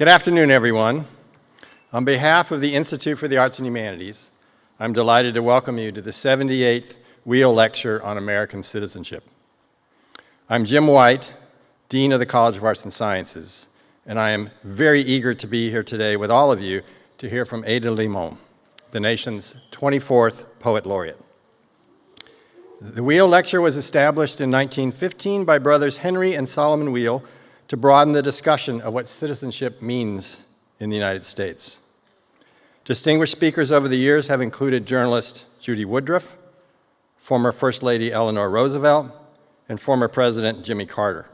Good afternoon, everyone. On behalf of the Institute for the Arts and Humanities, I'm delighted to welcome you to the 78th Weil Lecture on American Citizenship. I'm Jim White, Dean of the College of Arts and Sciences, and I am very eager to be here today with all of you to hear from Ada Limón, the nation's 24th Poet Laureate. The Weil Lecture was established in 1915 by brothers Henry and Solomon Weil to broaden the discussion of what citizenship means in the United States. Distinguished speakers over the years have included journalist Judy Woodruff, former First Lady Eleanor Roosevelt, and former President Jimmy Carter.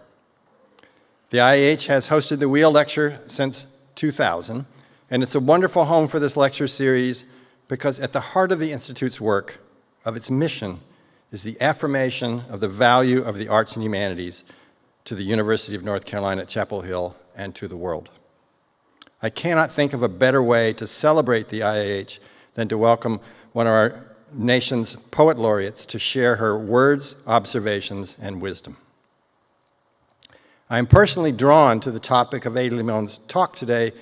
The IAH has hosted the Weil Lecture since 2000, and it's a wonderful home for this lecture series because at the heart of the Institute's work, of its mission, is the affirmation of the value of the arts and humanities to the University of North Carolina at Chapel Hill and to the world. I cannot think of a better way to celebrate the IAH than to welcome one of our nation's poet laureates to share her words, observations, and wisdom. I am personally drawn to the topic of Ada Limón's talk today,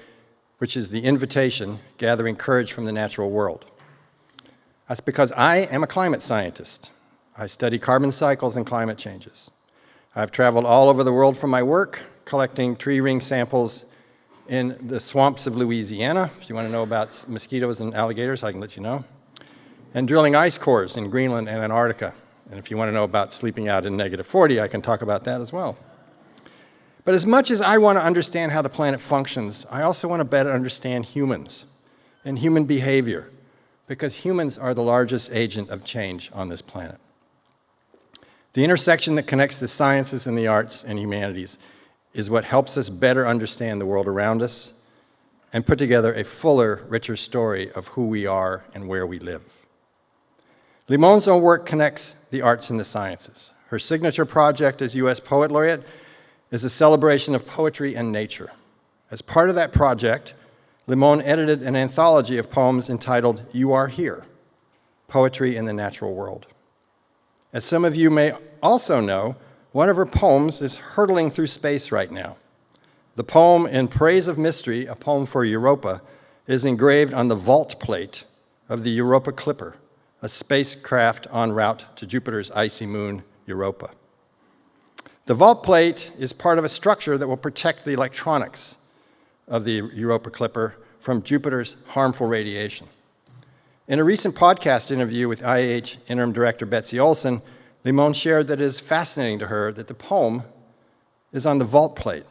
which is the invitation, gathering courage from the natural world. That's because I am a climate scientist. I study carbon cycles and climate changes. I've traveled all over the world for my work, collecting tree ring samples in the swamps of Louisiana. If you want to know about mosquitoes and alligators, I can let you know. And drilling ice cores in Greenland and Antarctica. And if you want to know about sleeping out in -40, I can talk about that as well. But as much as I want to understand how the planet functions, I also want to better understand humans and human behavior, because humans are the largest agent of change on this planet. The intersection that connects the sciences and the arts and humanities is what helps us better understand the world around us and put together a fuller, richer story of who we are and where we live. Limón's own work connects the arts and the sciences. Her signature project as U.S. Poet Laureate is a celebration of poetry and nature. As part of that project, Limón edited an anthology of poems entitled You Are Here, Poetry in the Natural World. As some of you may also know, one of her poems is hurtling through space right now. The poem In Praise of Mystery, a poem for Europa, is engraved on the vault plate of the Europa Clipper, a spacecraft en route to Jupiter's icy moon, Europa. The vault plate is part of a structure that will protect the electronics of the Europa Clipper from Jupiter's harmful radiation. In a recent podcast interview with IAH Interim Director Betsy Olson, Limón shared that it is fascinating to her that the poem is on the vault plate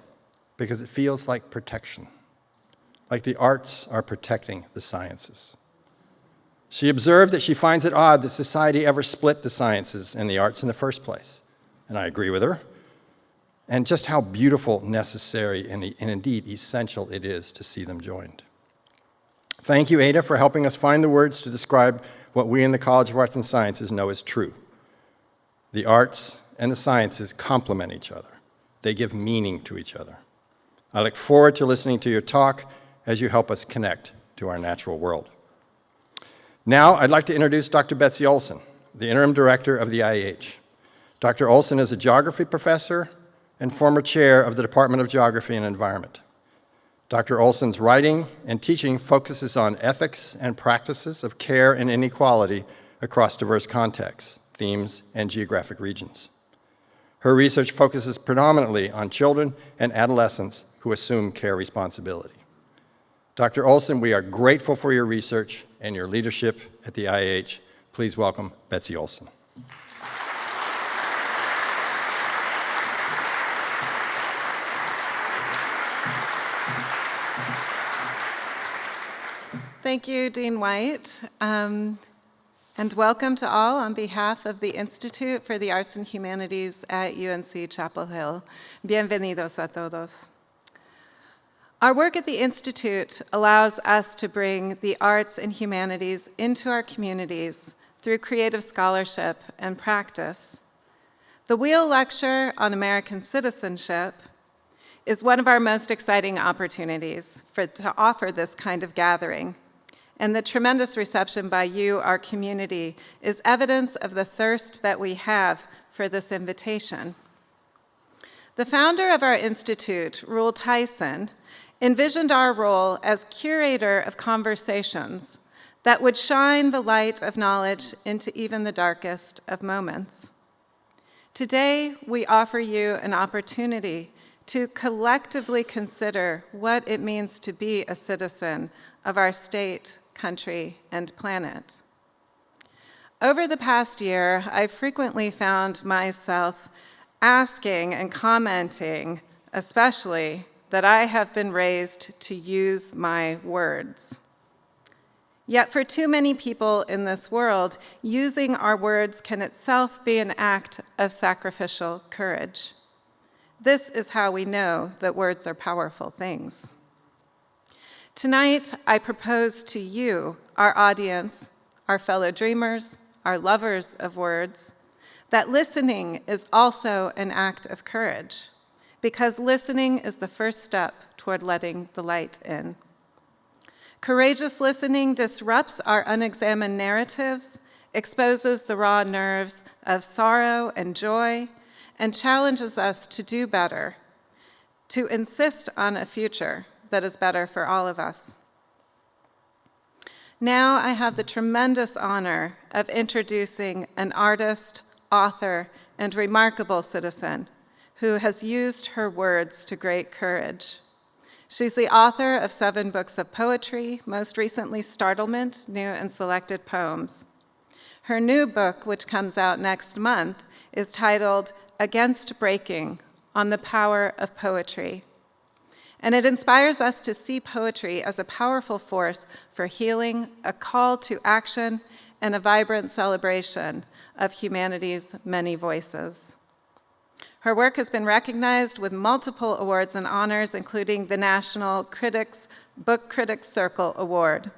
because it feels like protection, like the arts are protecting the sciences. She observed that she finds it odd that society ever split the sciences and the arts in the first place, and I agree with her, and just how beautiful, necessary, and indeed essential it is to see them joined. Thank you, Ada, for helping us find the words to describe what we in the College of Arts and Sciences know is true. The arts and the sciences complement each other. They give meaning to each other. I look forward to listening to your talk as you help us connect to our natural world. Now, I'd like to introduce Dr. Betsy Olson, the Interim Director of the IAH. Dr. Olson is a geography professor and former chair of the Department of Geography and Environment. Dr. Olson's writing and teaching focuses on ethics and practices of care and inequality across diverse contexts, themes, and geographic regions. Her research focuses predominantly on children and adolescents who assume care responsibility. Dr. Olson, we are grateful for your research and your leadership at the IAH. Please welcome Betsy Olson. Thank you, Dean White, and welcome to all on behalf of the Institute for the Arts and Humanities at UNC-Chapel Hill. Bienvenidos a todos. Our work at the Institute allows us to bring the arts and humanities into our communities through creative scholarship and practice. The Weil Lecture on American Citizenship is one of our most exciting opportunities to offer this kind of gathering. And the tremendous reception by you, our community, is evidence of the thirst that we have for this invitation. The founder of our institute, Rule Tyson, envisioned our role as curator of conversations that would shine the light of knowledge into even the darkest of moments. Today, we offer you an opportunity to collectively consider what it means to be a citizen of our state, country, and planet. Over the past year, I've frequently found myself asking and commenting, especially, that I have been raised to use my words. Yet for too many people in this world, using our words can itself be an act of sacrificial courage. This is how we know that words are powerful things. Tonight, I propose to you, our audience, our fellow dreamers, our lovers of words, that listening is also an act of courage, because listening is the first step toward letting the light in. Courageous listening disrupts our unexamined narratives, exposes the raw nerves of sorrow and joy, and challenges us to do better, to insist on a future that is better for all of us. Now I have the tremendous honor of introducing an artist, author, and remarkable citizen who has used her words to great courage. She's the author of 7 books of poetry, most recently Startlement, New and Selected Poems. Her new book, which comes out next month, is titled Against Breaking, on the Power of Poetry. And it inspires us to see poetry as a powerful force for healing, a call to action, and a vibrant celebration of humanity's many voices. Her work has been recognized with multiple awards and honors, including the National Book Critics Circle Award.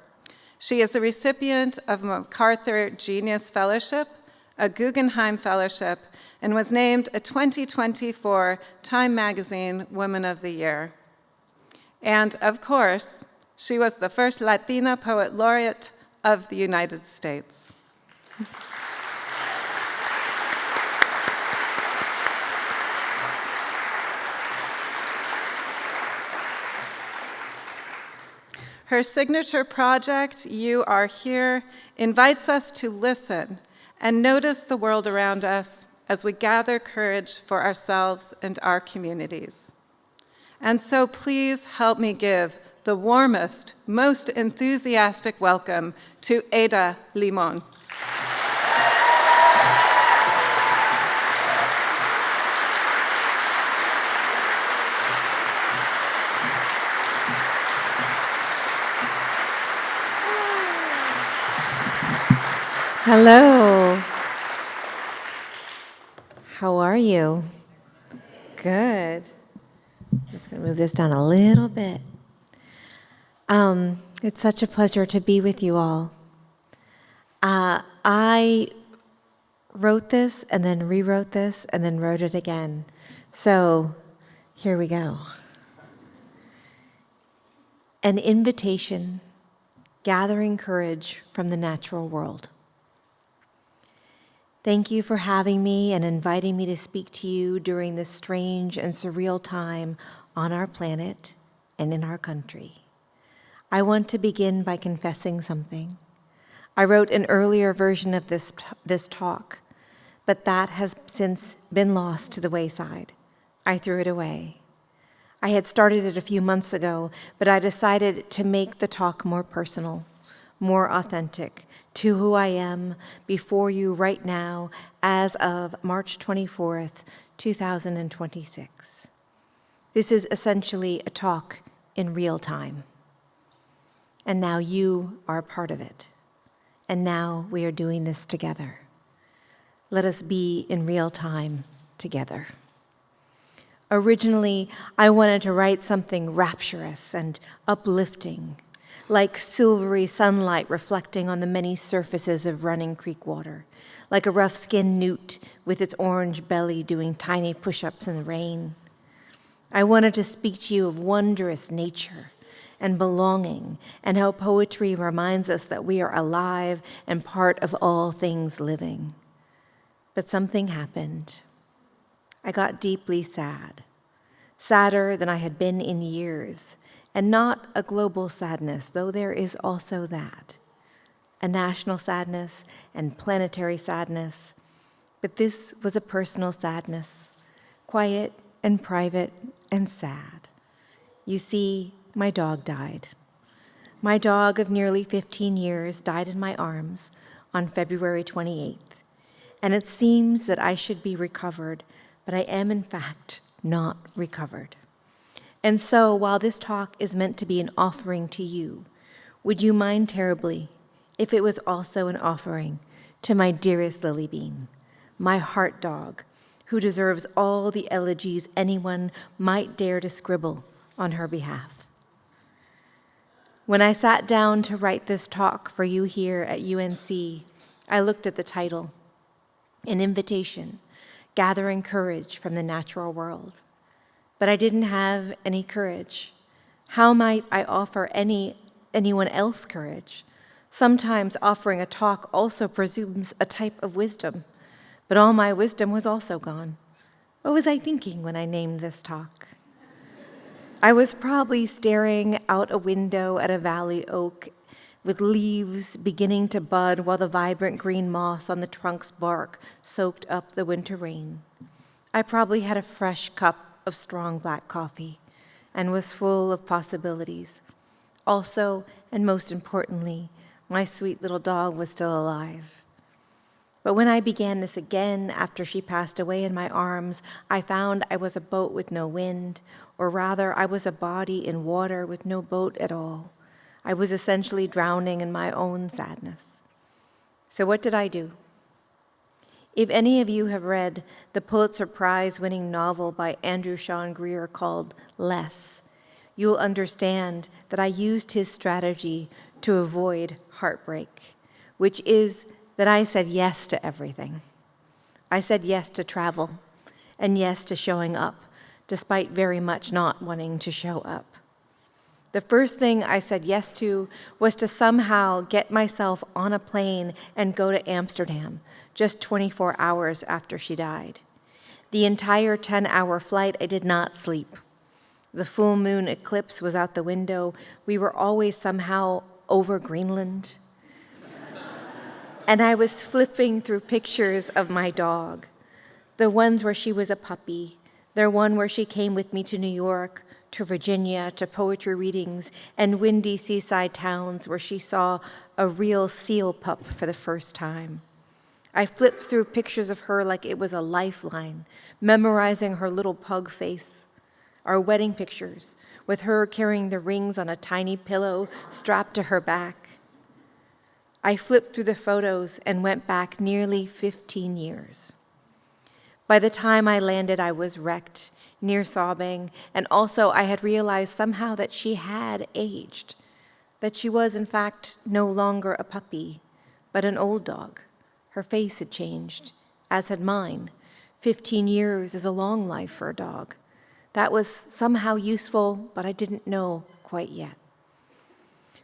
She is the recipient of a MacArthur Genius Fellowship, a Guggenheim Fellowship, and was named a 2024 Time Magazine Woman of the Year. And of course, she was the first Latina Poet Laureate of the United States. Her signature project, You Are Here, invites us to listen and notice the world around us as we gather courage for ourselves and our communities. And so please help me give the warmest, most enthusiastic welcome to Ada Limón. Hello. How are you? Good. I'm just going to move this down a little bit. It's such a pleasure to be with you all. I wrote this and then rewrote this and then wrote it again. So here we go. An invitation, gathering courage from the natural world. Thank you for having me and inviting me to speak to you during this strange and surreal time on our planet and in our country. I want to begin by confessing something. I wrote an earlier version of this talk, but that has since been lost to the wayside. I threw it away. I had started it a few months ago, but I decided to make the talk more personal, more authentic, to who I am before you right now as of March 24th, 2026. This is essentially a talk in real time. And now you are a part of it. And now we are doing this together. Let us be in real time together. Originally, I wanted to write something rapturous and uplifting, like silvery sunlight reflecting on the many surfaces of running creek water, like a rough-skinned newt with its orange belly doing tiny push-ups in the rain. I wanted to speak to you of wondrous nature and belonging, and how poetry reminds us that we are alive and part of all things living. But something happened. I got deeply sad, sadder than I had been in years, and not a global sadness, though there is also that. A national sadness and planetary sadness, but this was a personal sadness, quiet and private and sad. You see, my dog died. My dog of nearly 15 years died in my arms on February 28th, and it seems that I should be recovered, but I am in fact not recovered. And so, while this talk is meant to be an offering to you, would you mind terribly if it was also an offering to my dearest Lily Bean, my heart dog, who deserves all the elegies anyone might dare to scribble on her behalf? When I sat down to write this talk for you here at UNC, I looked at the title, An Invitation, Gathering Courage from the Natural World. But I didn't have any courage. How might I offer anyone else courage? Sometimes offering a talk also presumes a type of wisdom, but all my wisdom was also gone. What was I thinking when I named this talk? I was probably staring out a window at a valley oak with leaves beginning to bud while the vibrant green moss on the trunk's bark soaked up the winter rain. I probably had a fresh cup of strong black coffee and was full of possibilities. Also, and most importantly, my sweet little dog was still alive. But when I began this again after she passed away in my arms, I found I was a boat with no wind, or rather, I was a body in water with no boat at all. I was essentially drowning in my own sadness. So what did I do? If any of you have read the Pulitzer Prize-winning novel by Andrew Sean Greer called Less, you'll understand that I used his strategy to avoid heartbreak, which is that I said yes to everything. I said yes to travel and yes to showing up, despite very much not wanting to show up. The first thing I said yes to was to somehow get myself on a plane and go to Amsterdam, just 24 hours after she died. The entire 10-hour flight, I did not sleep. The full moon eclipse was out the window. We were always somehow over Greenland. And I was flipping through pictures of my dog, the ones where she was a puppy, the one where she came with me to New York, to Virginia, to poetry readings, and windy seaside towns where she saw a real seal pup for the first time. I flipped through pictures of her like it was a lifeline, memorizing her little pug face. Our wedding pictures, with her carrying the rings on a tiny pillow strapped to her back. I flipped through the photos and went back nearly 15 years. By the time I landed, I was wrecked, near sobbing, and also I had realized somehow that she had aged, that she was, in fact, no longer a puppy, but an old dog. Her face had changed, as had mine. 15 years is a long life for a dog. That was somehow useful, but I didn't know quite yet.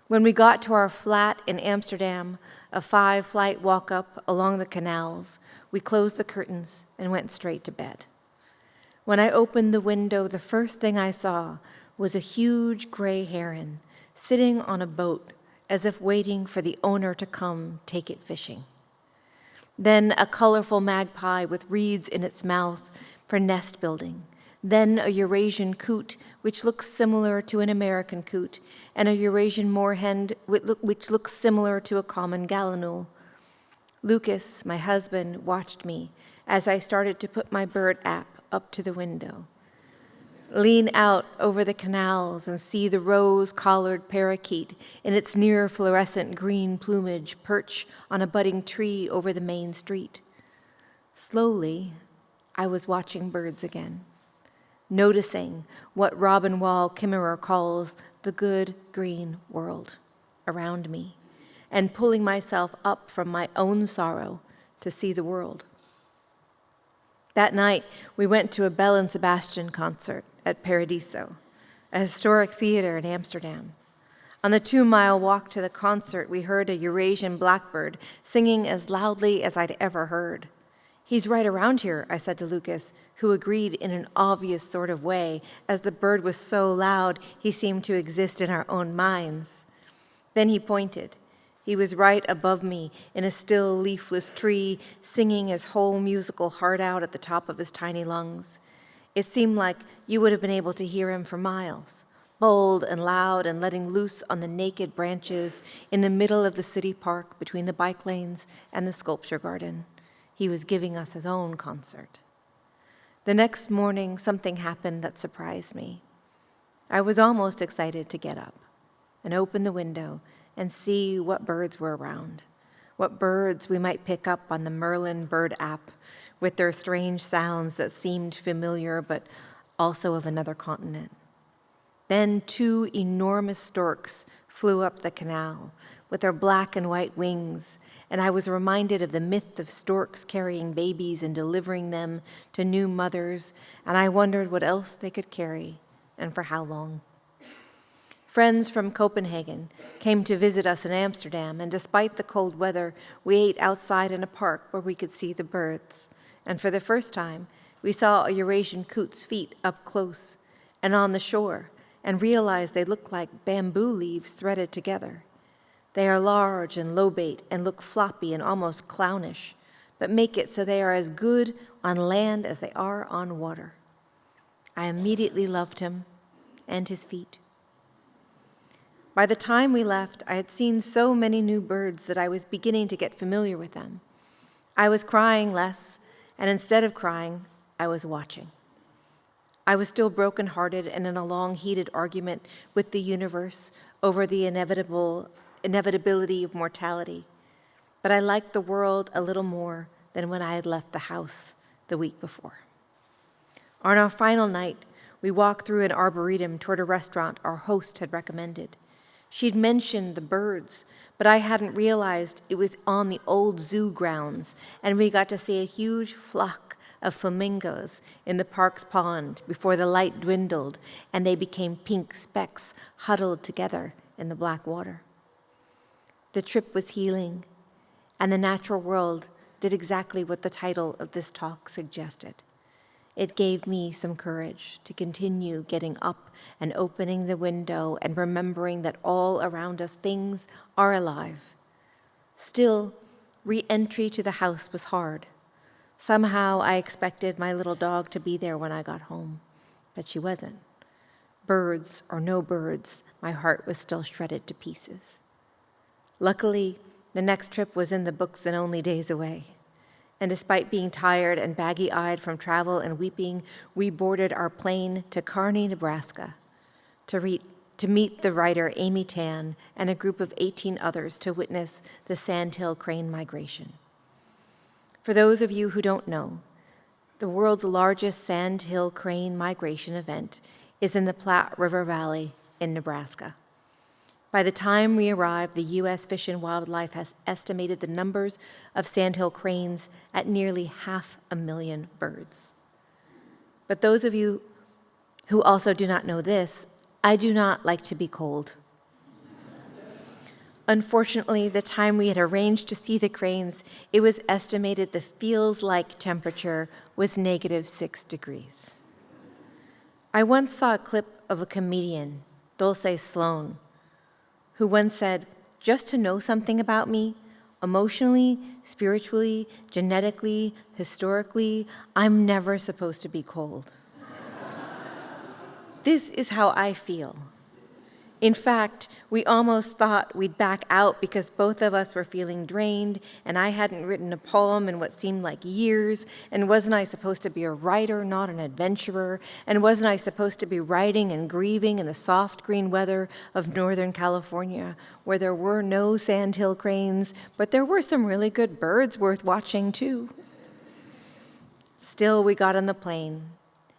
When we got to our flat in Amsterdam, a 5-flight walk up along the canals, we closed the curtains and went straight to bed. When I opened the window, the first thing I saw was a huge gray heron sitting on a boat as if waiting for the owner to come take it fishing. Then a colorful magpie with reeds in its mouth for nest building. Then a Eurasian coot, which looks similar to an American coot, and a Eurasian moorhen, which looks similar to a common gallinule. Lucas, my husband, watched me as I started to put my bird app up to the window, lean out over the canals and see the rose-collared parakeet in its near fluorescent green plumage perch on a budding tree over the main street. Slowly, I was watching birds again, noticing what Robin Wall Kimmerer calls the good green world around me, and pulling myself up from my own sorrow to see the world. That night, we went to a Bell and Sebastian concert at Paradiso, a historic theater in Amsterdam. On the 2-mile walk to the concert, we heard a Eurasian blackbird singing as loudly as I'd ever heard. "He's right around here," I said to Lucas, who agreed in an obvious sort of way, as the bird was so loud he seemed to exist in our own minds. Then he pointed. He was right above me in a still leafless tree, singing his whole musical heart out at the top of his tiny lungs. It seemed like you would have been able to hear him for miles, bold and loud and letting loose on the naked branches in the middle of the city park between the bike lanes and the sculpture garden. He was giving us his own concert. The next morning, something happened that surprised me. I was almost excited to get up and open the window and see what birds were around, what birds we might pick up on the Merlin bird app with their strange sounds that seemed familiar but also of another continent. Then 2 enormous storks flew up the canal with their black and white wings, and I was reminded of the myth of storks carrying babies and delivering them to new mothers, and I wondered what else they could carry and for how long. Friends from Copenhagen came to visit us in Amsterdam, and despite the cold weather, we ate outside in a park where we could see the birds. And for the first time, we saw a Eurasian coot's feet up close and on the shore, and realized they look like bamboo leaves threaded together. They are large and lobate and look floppy and almost clownish, but make it so they are as good on land as they are on water. I immediately loved him and his feet. By the time we left, I had seen so many new birds that I was beginning to get familiar with them. I was crying less, and instead of crying, I was watching. I was still brokenhearted and in a long, heated argument with the universe over the inevitability of mortality, but I liked the world a little more than when I had left the house the week before. On our final night, we walked through an arboretum toward a restaurant our host had recommended. She'd mentioned the birds, but I hadn't realized it was on the old zoo grounds, and we got to see a huge flock of flamingos in the park's pond before the light dwindled and they became pink specks huddled together in the black water. The trip was healing, and the natural world did exactly what the title of this talk suggested. It gave me some courage to continue getting up and opening the window and remembering that all around us things are alive. Still, re-entry to the house was hard. Somehow I expected my little dog to be there when I got home, but she wasn't. Birds or no birds, my heart was still shredded to pieces. Luckily, the next trip was in the books and only days away. And despite being tired and baggy-eyed from travel and weeping, we boarded our plane to Kearney, Nebraska, to meet the writer Amy Tan and a group of 18 others to witness the sandhill crane migration. For those of you who don't know, the world's largest sandhill crane migration event is in the Platte River Valley in Nebraska. By the time we arrived, the U.S. Fish and Wildlife has estimated the numbers of sandhill cranes at nearly 500,000 birds. But those of you who also do not know this, I do not like to be cold. Unfortunately, the time we had arranged to see the cranes, it was estimated the feels-like temperature was -6 degrees. I once saw a clip of a comedian, Dulce Sloan, who once said, "Just to know something about me, emotionally, spiritually, genetically, historically, I'm never supposed to be cold." This is how I feel. In fact, we almost thought we'd back out because both of us were feeling drained, and I hadn't written a poem in what seemed like years, and wasn't I supposed to be a writer, not an adventurer, and wasn't I supposed to be writing and grieving in the soft green weather of Northern California, where there were no sandhill cranes, but there were some really good birds worth watching too. Still, we got on the plane.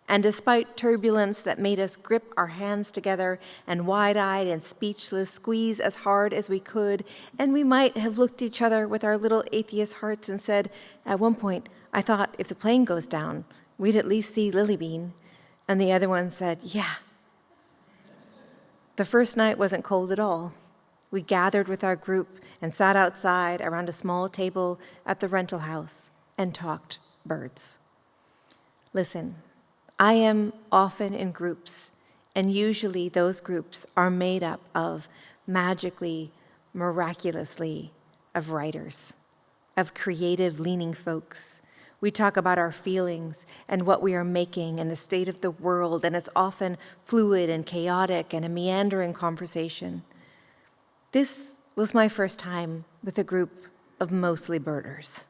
And despite turbulence that made us grip our hands together and wide-eyed and speechless squeeze as hard as we could, and we might have looked at each other with our little atheist hearts and said, at one point, I thought if the plane goes down, we'd at least see Lily Bean. And the other one said, yeah. The first night wasn't cold at all. We gathered with our group and sat outside around a small table at the rental house and talked birds. Listen, I am often in groups, and usually those groups are made up of magically, miraculously, of writers, of creative-leaning folks. We talk about our feelings and what we are making and the state of the world, and it's often fluid and chaotic and a meandering conversation. This was my first time with a group of mostly birders.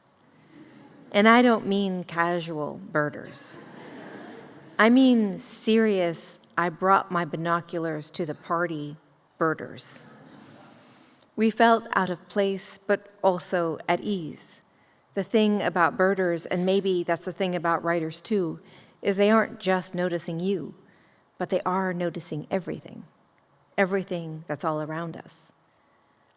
And I don't mean casual birders. I mean serious, I brought my binoculars to the party birders. We felt out of place, but also at ease. The thing about birders, and maybe that's the thing about writers too, is they aren't just noticing you, but they are noticing everything that's all around us.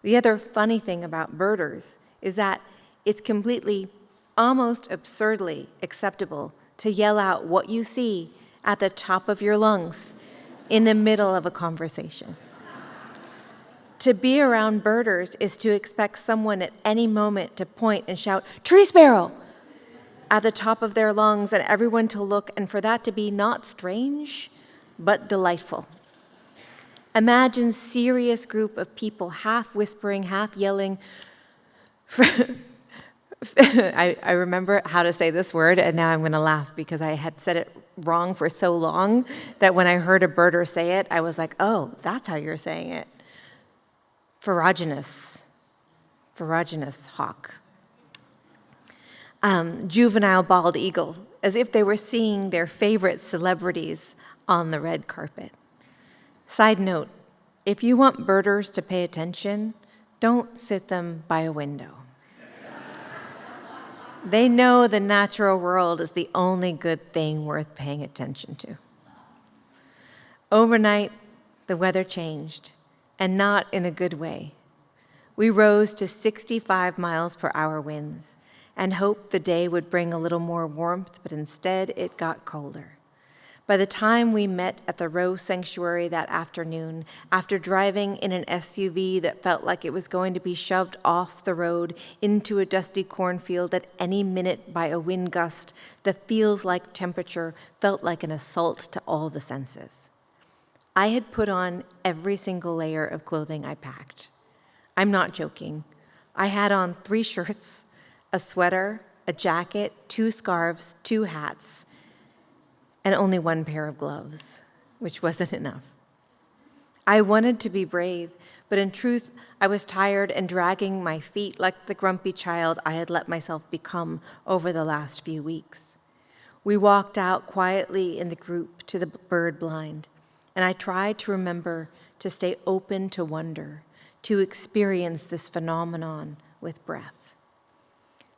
The other funny thing about birders is that it's completely, almost absurdly acceptable to yell out what you see at the top of your lungs in the middle of a conversation. To be around birders is to expect someone at any moment to point and shout, "Tree sparrow!" at the top of their lungs, and everyone to look, and for that to be not strange, but delightful. Imagine serious group of people half whispering, half yelling. I remember how to say this word, and now I'm going to laugh because I had said it wrong for so long that when I heard a birder say it, I was like, oh, that's how you're saying it. Ferruginous hawk. Juvenile bald eagle, as if they were seeing their favorite celebrities on the red carpet. Side note, if you want birders to pay attention, don't sit them by a window. They know the natural world is the only good thing worth paying attention to. Overnight, the weather changed, and not in a good way. We rose to 65 miles per hour winds and hoped the day would bring a little more warmth, but instead it got colder. By the time we met at the Rose Sanctuary that afternoon, after driving in an SUV that felt like it was going to be shoved off the road into a dusty cornfield at any minute by a wind gust, the feels-like temperature felt like an assault to all the senses. I had put on every single layer of clothing I packed. I'm not joking. I had on 3 shirts, a sweater, a jacket, 2 scarves, 2 hats, and only 1 pair of gloves, which wasn't enough. I wanted to be brave, but in truth, I was tired and dragging my feet like the grumpy child I had let myself become over the last few weeks. We walked out quietly in the group to the bird blind, and I tried to remember to stay open to wonder, to experience this phenomenon with breath.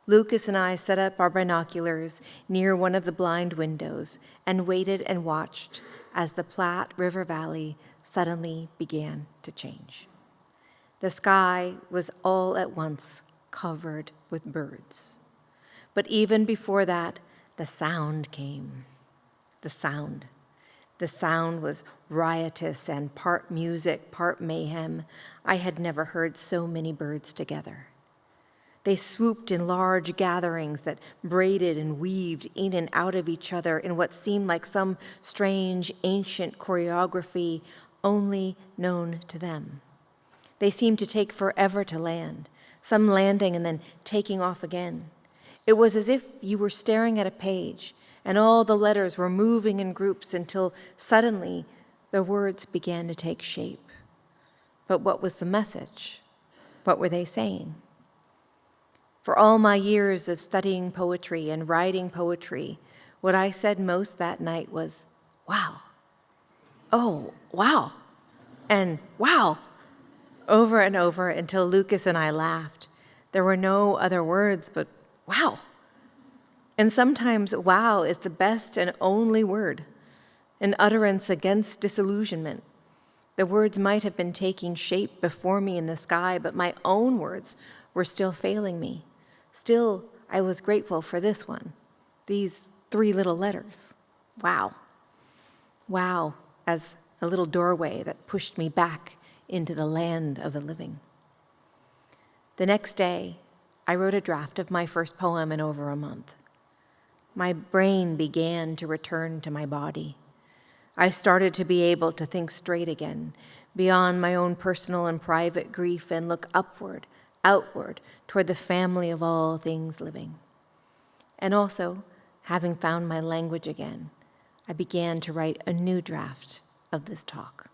Lucas and I set up our binoculars near one of the blind windows and waited and watched as the Platte River Valley suddenly began to change. The sky was all at once covered with birds. But even before that, the sound came. The sound. The sound was riotous and part music, part mayhem. I had never heard so many birds together. They swooped in large gatherings that braided and weaved in and out of each other in what seemed like some strange, ancient choreography only known to them. They seemed to take forever to land, some landing and then taking off again. It was as if you were staring at a page and all the letters were moving in groups until suddenly the words began to take shape. But what was the message? What were they saying? For all my years of studying poetry and writing poetry, what I said most that night was, wow. Oh, wow. And wow. Over and over until Lucas and I laughed. There were no other words but wow. And sometimes wow is the best and only word, an utterance against disillusionment. The words might have been taking shape before me in the sky, but my own words were still failing me. Still, I was grateful for this one, these 3 little letters. Wow. Wow, as a little doorway that pushed me back into the land of the living. The next day, I wrote a draft of my first poem in over a month. My brain began to return to my body. I started to be able to think straight again, beyond my own personal and private grief, and look upward, outward, toward the family of all things living. And also, having found my language again, I began to write a new draft of this talk.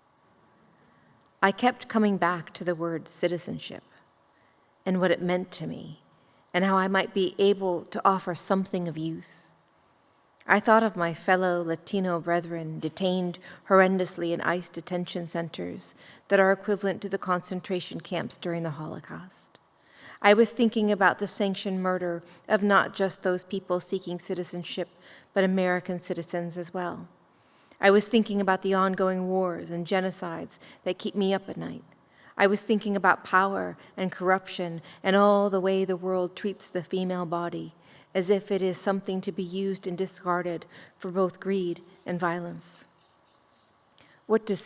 I kept coming back to the word citizenship and what it meant to me, and how I might be able to offer something of use. I thought of my fellow Latino brethren detained horrendously in ICE detention centers that are equivalent to the concentration camps during the Holocaust. I was thinking about the sanctioned murder of not just those people seeking citizenship, but American citizens as well. I was thinking about the ongoing wars and genocides that keep me up at night. I was thinking about power and corruption and all the way the world treats the female body, as if it is something to be used and discarded for both greed and violence. What does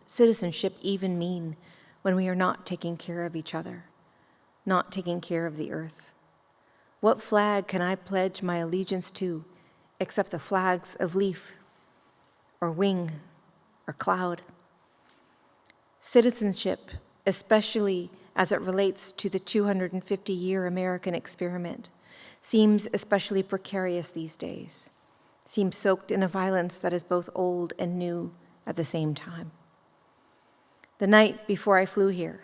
citizenship even mean when we are not taking care of each other, not taking care of the earth? What flag can I pledge my allegiance to except the flags of leaf or wing or cloud? Citizenship, especially as it relates to the 250-year American experiment, seems especially precarious these days, seems soaked in a violence that is both old and new at the same time. The night before I flew here,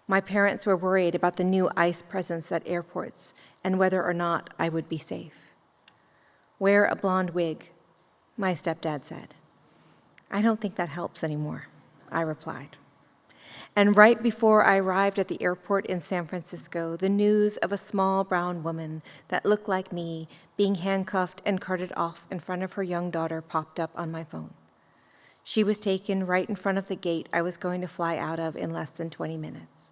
my parents were worried about the new ICE presence at airports and whether or not I would be safe. Wear a blonde wig, my stepdad said. I don't think that helps anymore, I replied. And right before I arrived at the airport in San Francisco, the news of a small brown woman that looked like me being handcuffed and carted off in front of her young daughter popped up on my phone. She was taken right in front of the gate I was going to fly out of in less than 20 minutes.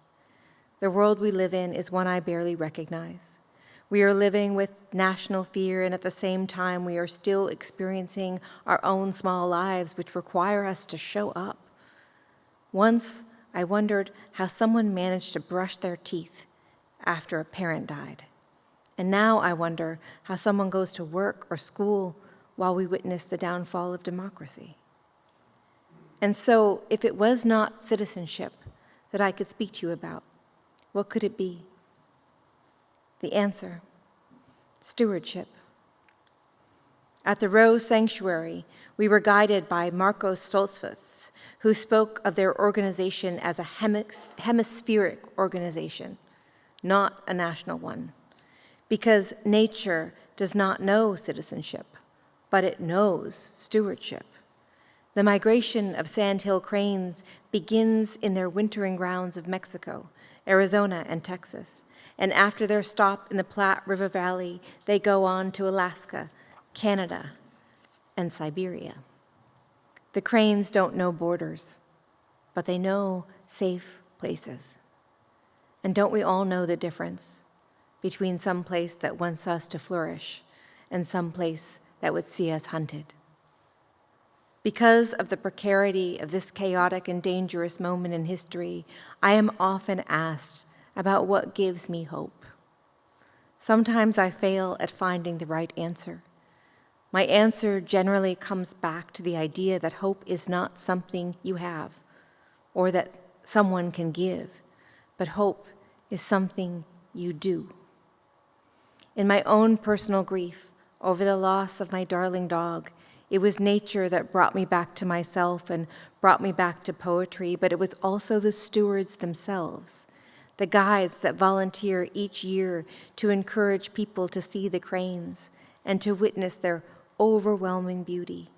The world we live in is one I barely recognize. We are living with national fear, and at the same time, we are still experiencing our own small lives, which require us to show up. Once, I wondered how someone managed to brush their teeth after a parent died. And now I wonder how someone goes to work or school while we witness the downfall of democracy. And so, if it was not citizenship that I could speak to you about, what could it be? The answer: stewardship. At the Rose Sanctuary, we were guided by Marcos Stoltzfus, who spoke of their organization as a hemispheric organization, not a national one, because nature does not know citizenship, but it knows stewardship. The migration of sandhill cranes begins in their wintering grounds of Mexico, Arizona, and Texas, and after their stop in the Platte River Valley, they go on to Alaska, Canada, and Siberia. The cranes don't know borders, but they know safe places. And don't we all know the difference between some place that wants us to flourish and some place that would see us hunted? Because of the precarity of this chaotic and dangerous moment in history, I am often asked about what gives me hope. Sometimes I fail at finding the right answer. My answer generally comes back to the idea that hope is not something you have or that someone can give, but hope is something you do. In my own personal grief over the loss of my darling dog, it was nature that brought me back to myself and brought me back to poetry, but it was also the stewards themselves, the guides that volunteer each year to encourage people to see the cranes and to witness their overwhelming beauty,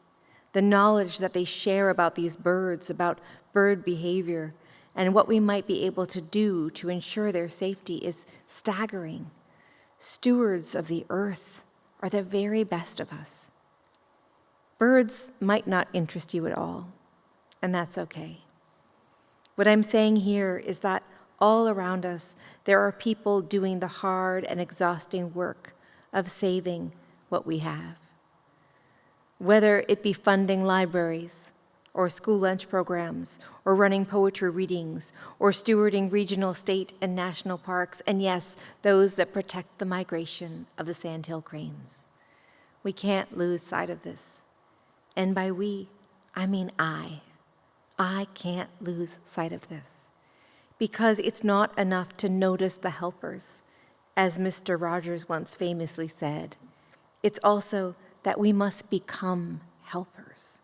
the knowledge that they share about these birds, about bird behavior, and what we might be able to do to ensure their safety is staggering. Stewards of the earth are the very best of us. Birds might not interest you at all, and that's okay. What I'm saying here is that all around us, there are people doing the hard and exhausting work of saving what we have. Whether it be funding libraries, or school lunch programs, or running poetry readings, or stewarding regional, state, and national parks, and yes, those that protect the migration of the sandhill cranes. We can't lose sight of this. And by we, I mean I. I can't lose sight of this. Because it's not enough to notice the helpers, as Mr. Rogers once famously said. It's also that we must become helpers.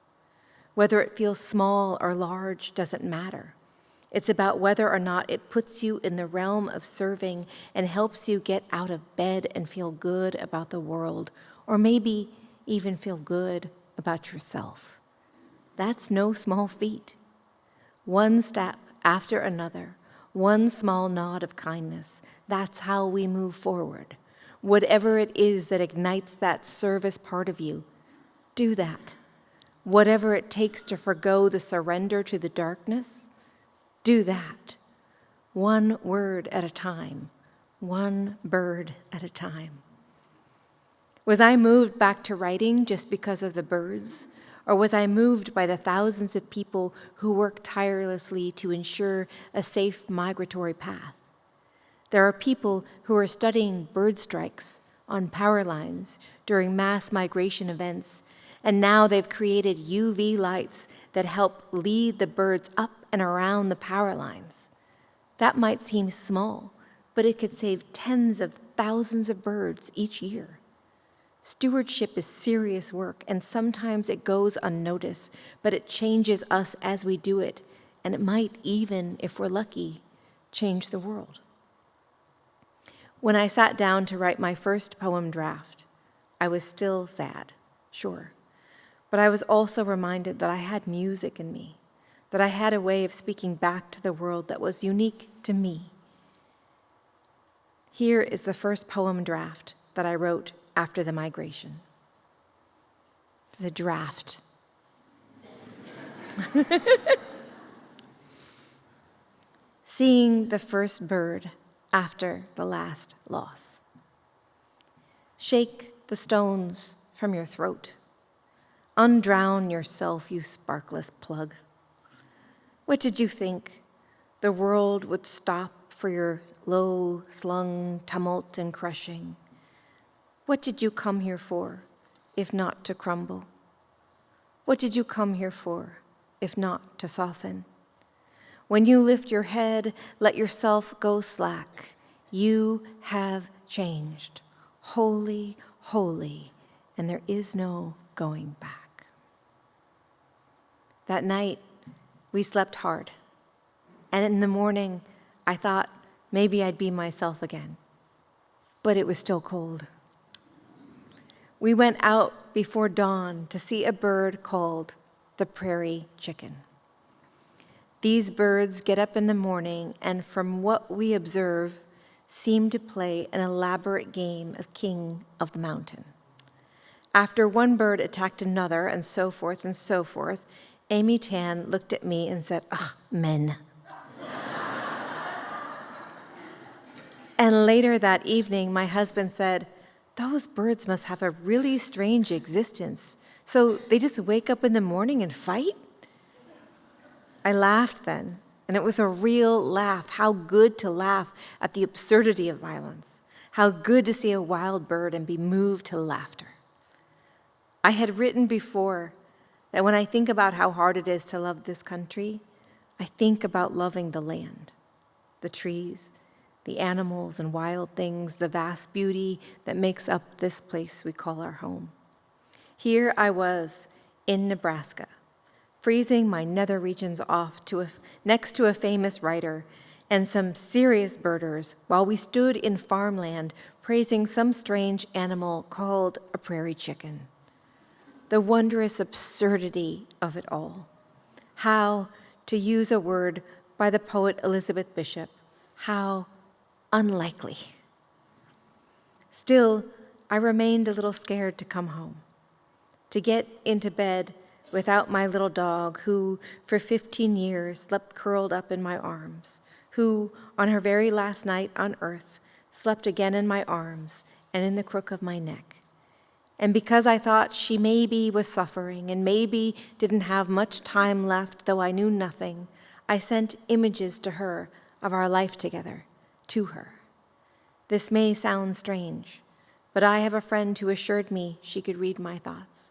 Whether it feels small or large doesn't matter. It's about whether or not it puts you in the realm of serving and helps you get out of bed and feel good about the world, or maybe even feel good about yourself. That's no small feat. One step after another, one small nod of kindness, that's how we move forward. Whatever it is that ignites that service part of you, do that. Whatever it takes to forgo the surrender to the darkness, do that. One word at a time, one bird at a time. Was I moved back to writing just because of the birds? Or was I moved by the thousands of people who work tirelessly to ensure a safe migratory path? There are people who are studying bird strikes on power lines during mass migration events, and now they've created UV lights that help lead the birds up and around the power lines. That might seem small, but it could save tens of thousands of birds each year. Stewardship is serious work, and sometimes it goes unnoticed, but it changes us as we do it, and it might even, if we're lucky, change the world. When I sat down to write my first poem draft, I was still sad, sure, but I was also reminded that I had music in me, that I had a way of speaking back to the world that was unique to me. Here is the first poem draft that I wrote after the migration. The draft. Seeing the first bird after the last loss. Shake the stones from your throat. Undrown yourself, you sparkless plug. What did you think? The world would stop for your low-slung tumult and crushing? What did you come here for, if not to crumble? What did you come here for, if not to soften? When you lift your head, let yourself go slack. You have changed. Holy, holy, and there is no going back. That night, we slept hard. And in the morning, I thought maybe I'd be myself again. But it was still cold. We went out before dawn to see a bird called the prairie chicken. These birds get up in the morning and, from what we observe, seem to play an elaborate game of king of the mountain. After one bird attacked another, and so forth, Amy Tan looked at me and said, "Ugh, men." And later that evening, my husband said, "Those birds must have a really strange existence. So they just wake up in the morning and fight?" I laughed then, and it was a real laugh. How good to laugh at the absurdity of violence. How good to see a wild bird and be moved to laughter. I had written before that when I think about how hard it is to love this country, I think about loving the land, the trees, the animals and wild things, the vast beauty that makes up this place we call our home. Here I was in Nebraska, freezing my nether regions off next to a famous writer and some serious birders while we stood in farmland praising some strange animal called a prairie chicken. The wondrous absurdity of it all. How, to use a word by the poet Elizabeth Bishop, how unlikely. Still, I remained a little scared to come home, to get into bed without my little dog who, for 15 years, slept curled up in my arms, who, on her very last night on earth, slept again in my arms and in the crook of my neck. And because I thought she maybe was suffering and maybe didn't have much time left, though I knew nothing, I sent images to her of our life together, to her. This may sound strange, but I have a friend who assured me she could read my thoughts.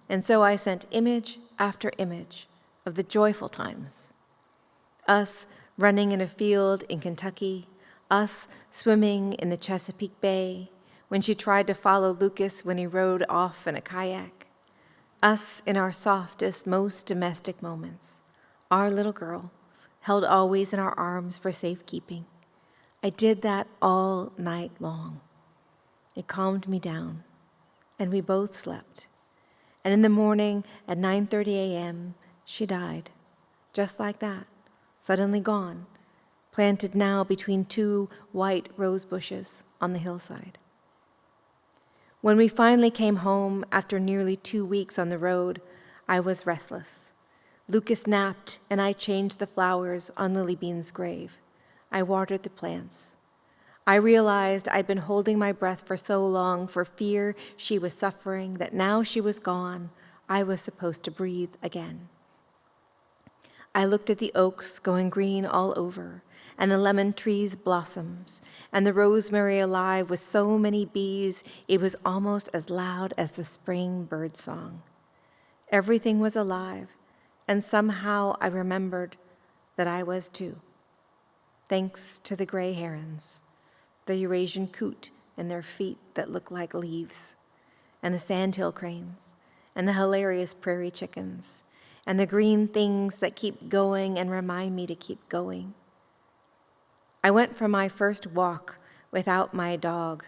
And so I sent image after image of the joyful times. Us running in a field in Kentucky, us swimming in the Chesapeake Bay, when she tried to follow Lucas when he rode off in a kayak, us in our softest, most domestic moments, our little girl, held always in our arms for safekeeping. I did that all night long. It calmed me down, and we both slept. And in the morning at 9:30 a.m., she died, just like that, suddenly gone, planted now between two white rose bushes on the hillside. When we finally came home after nearly 2 weeks on the road, I was restless. Lucas napped, and I changed the flowers on Lily Bean's grave. I watered the plants. I realized I'd been holding my breath for so long for fear she was suffering that now she was gone, I was supposed to breathe again. I looked at the oaks going green all over, and the lemon trees' blossoms, and the rosemary alive with so many bees it was almost as loud as the spring bird song. Everything was alive, and somehow I remembered that I was too, thanks to the gray herons, the Eurasian coot and their feet that look like leaves, and the sandhill cranes, and the hilarious prairie chickens, and the green things that keep going and remind me to keep going. I went for my first walk without my dog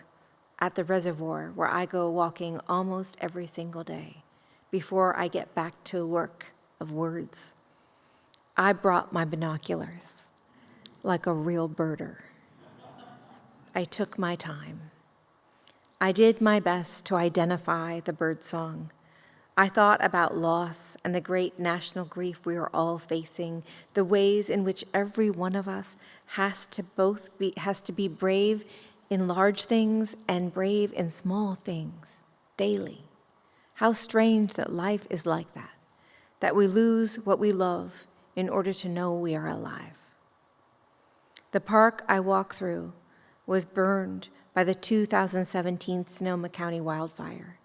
at the reservoir where I go walking almost every single day before I get back to work of words. I brought my binoculars like a real birder. I took my time. I did my best to identify the bird song. I thought about loss and the great national grief we are all facing, the ways in which every one of us has to be brave in large things and brave in small things daily. How strange that life is like that we lose what we love in order to know we are alive. The park I walked through was burned by the 2017 Sonoma County wildfire,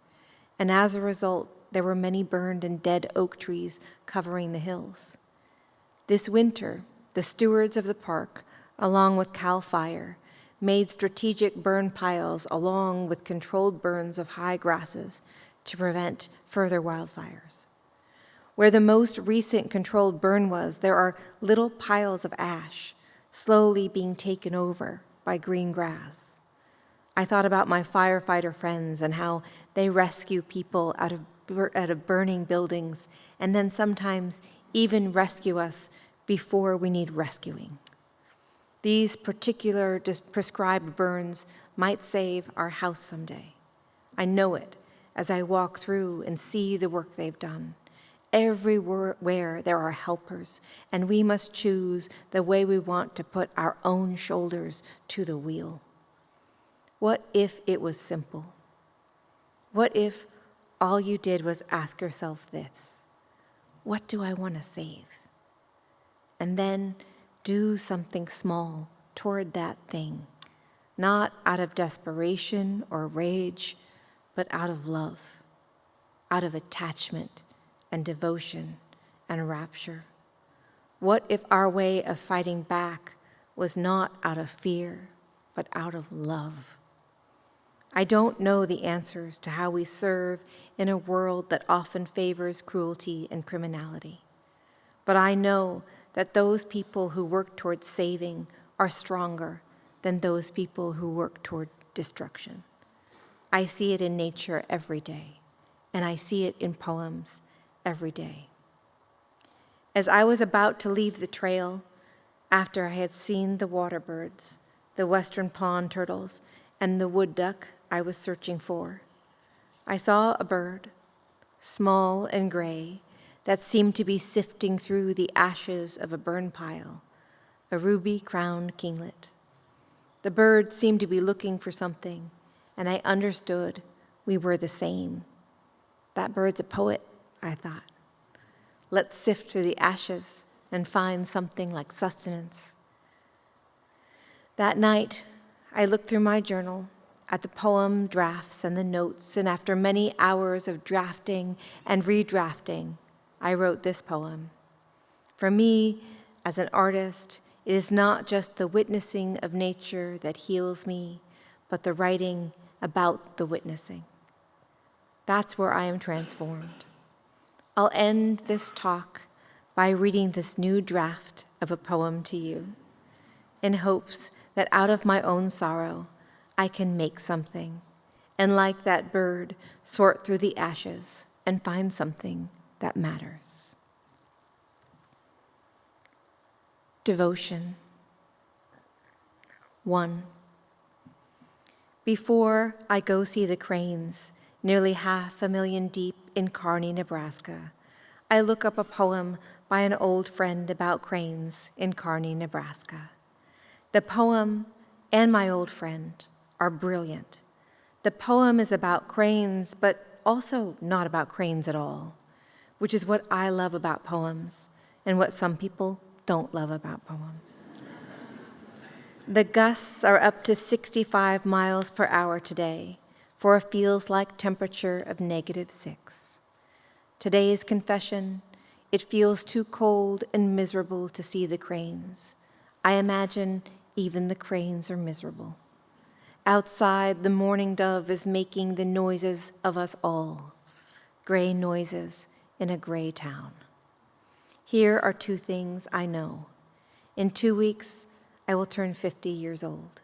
and as a result, there were many burned and dead oak trees covering the hills. This winter, the stewards of the park, along with CAL FIRE, made strategic burn piles along with controlled burns of high grasses to prevent further wildfires. Where the most recent controlled burn was, there are little piles of ash slowly being taken over by green grass. I thought about my firefighter friends and how they rescue people out of burning buildings and then sometimes even rescue us before we need rescuing. These particular prescribed burns might save our house someday. I know it as I walk through and see the work they've done. Everywhere there are helpers, and we must choose the way we want to put our own shoulders to the wheel. What if it was simple? What if all you did was ask yourself this: what do I want to save? And then do something small toward that thing, not out of desperation or rage, but out of love, out of attachment and devotion and rapture. What if our way of fighting back was not out of fear, but out of love? I don't know the answers to how we serve in a world that often favors cruelty and criminality, but I know that those people who work toward saving are stronger than those people who work toward destruction. I see it in nature every day, and I see it in poems every day. As I was about to leave the trail, after I had seen the water birds, the western pond turtles, and the wood duck I was searching for, I saw a bird, small and gray, that seemed to be sifting through the ashes of a burn pile, a ruby-crowned kinglet. The bird seemed to be looking for something, and I understood we were the same. That bird's a poet, I thought. Let's sift through the ashes and find something like sustenance. That night, I looked through my journal at the poem drafts and the notes, and after many hours of drafting and redrafting, I wrote this poem. For me, as an artist, it is not just the witnessing of nature that heals me, but the writing about the witnessing. That's where I am transformed. I'll end this talk by reading this new draft of a poem to you, in hopes that out of my own sorrow, I can make something, and like that bird, sort through the ashes and find something that matters. Devotion. 1. Before I go see the cranes, nearly 500,000 deep in Kearney, Nebraska, I look up a poem by an old friend about cranes in Kearney, Nebraska. The poem and my old friend are brilliant. The poem is about cranes, but also not about cranes at all, which is what I love about poems and what some people don't love about poems. The gusts are up to 65 miles per hour today for a feels-like temperature of -6. Today's confession, it feels too cold and miserable to see the cranes. I imagine even the cranes are miserable. Outside, the mourning dove is making the noises of us all, gray noises in a gray town. Here are 2 things I know. In 2 weeks, I will turn 50 years old.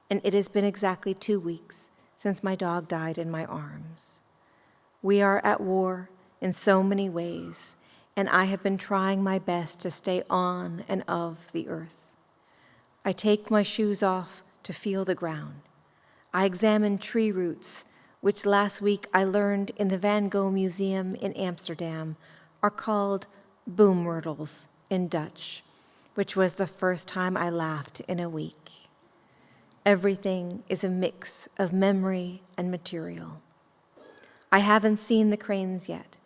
And it has been exactly 2 weeks since my dog died in my arms. We are at war in so many ways, and I have been trying my best to stay on and of the earth. I take my shoes off to feel the ground. I examine tree roots, which last week I learned in the Van Gogh Museum in Amsterdam are called boomwurtels in Dutch, which was the first time I laughed in a week. Everything is a mix of memory and material. I haven't seen the cranes yet,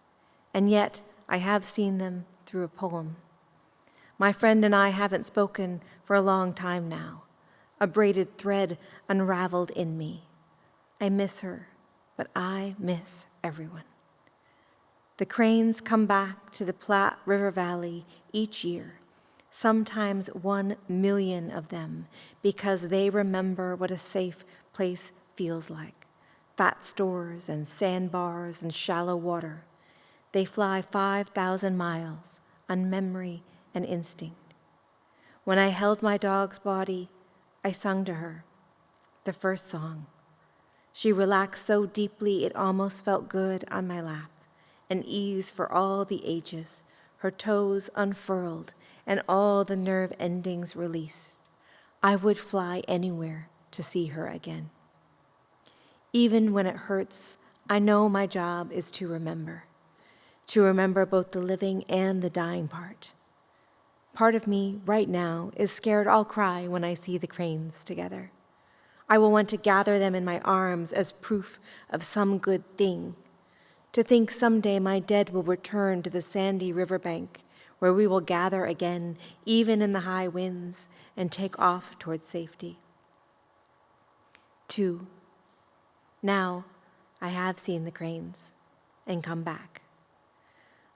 and yet I have seen them through a poem. My friend and I haven't spoken for a long time now. A braided thread unraveled in me. I miss her, but I miss everyone. The cranes come back to the Platte River Valley each year, sometimes 1 million of them, because they remember what a safe place feels like. Fat stores and sandbars and shallow water. They fly 5,000 miles on memory and instinct. When I held my dog's body, I sung to her, the first song. She relaxed so deeply it almost felt good on my lap, an ease for all the ages, her toes unfurled and all the nerve endings released. I would fly anywhere to see her again. Even when it hurts, I know my job is to remember both the living and the dying part. Part of me right now is scared I'll cry when I see the cranes together. I will want to gather them in my arms as proof of some good thing, to think someday my dead will return to the sandy riverbank where we will gather again, even in the high winds, and take off towards safety. 2. Now I have seen the cranes and come back.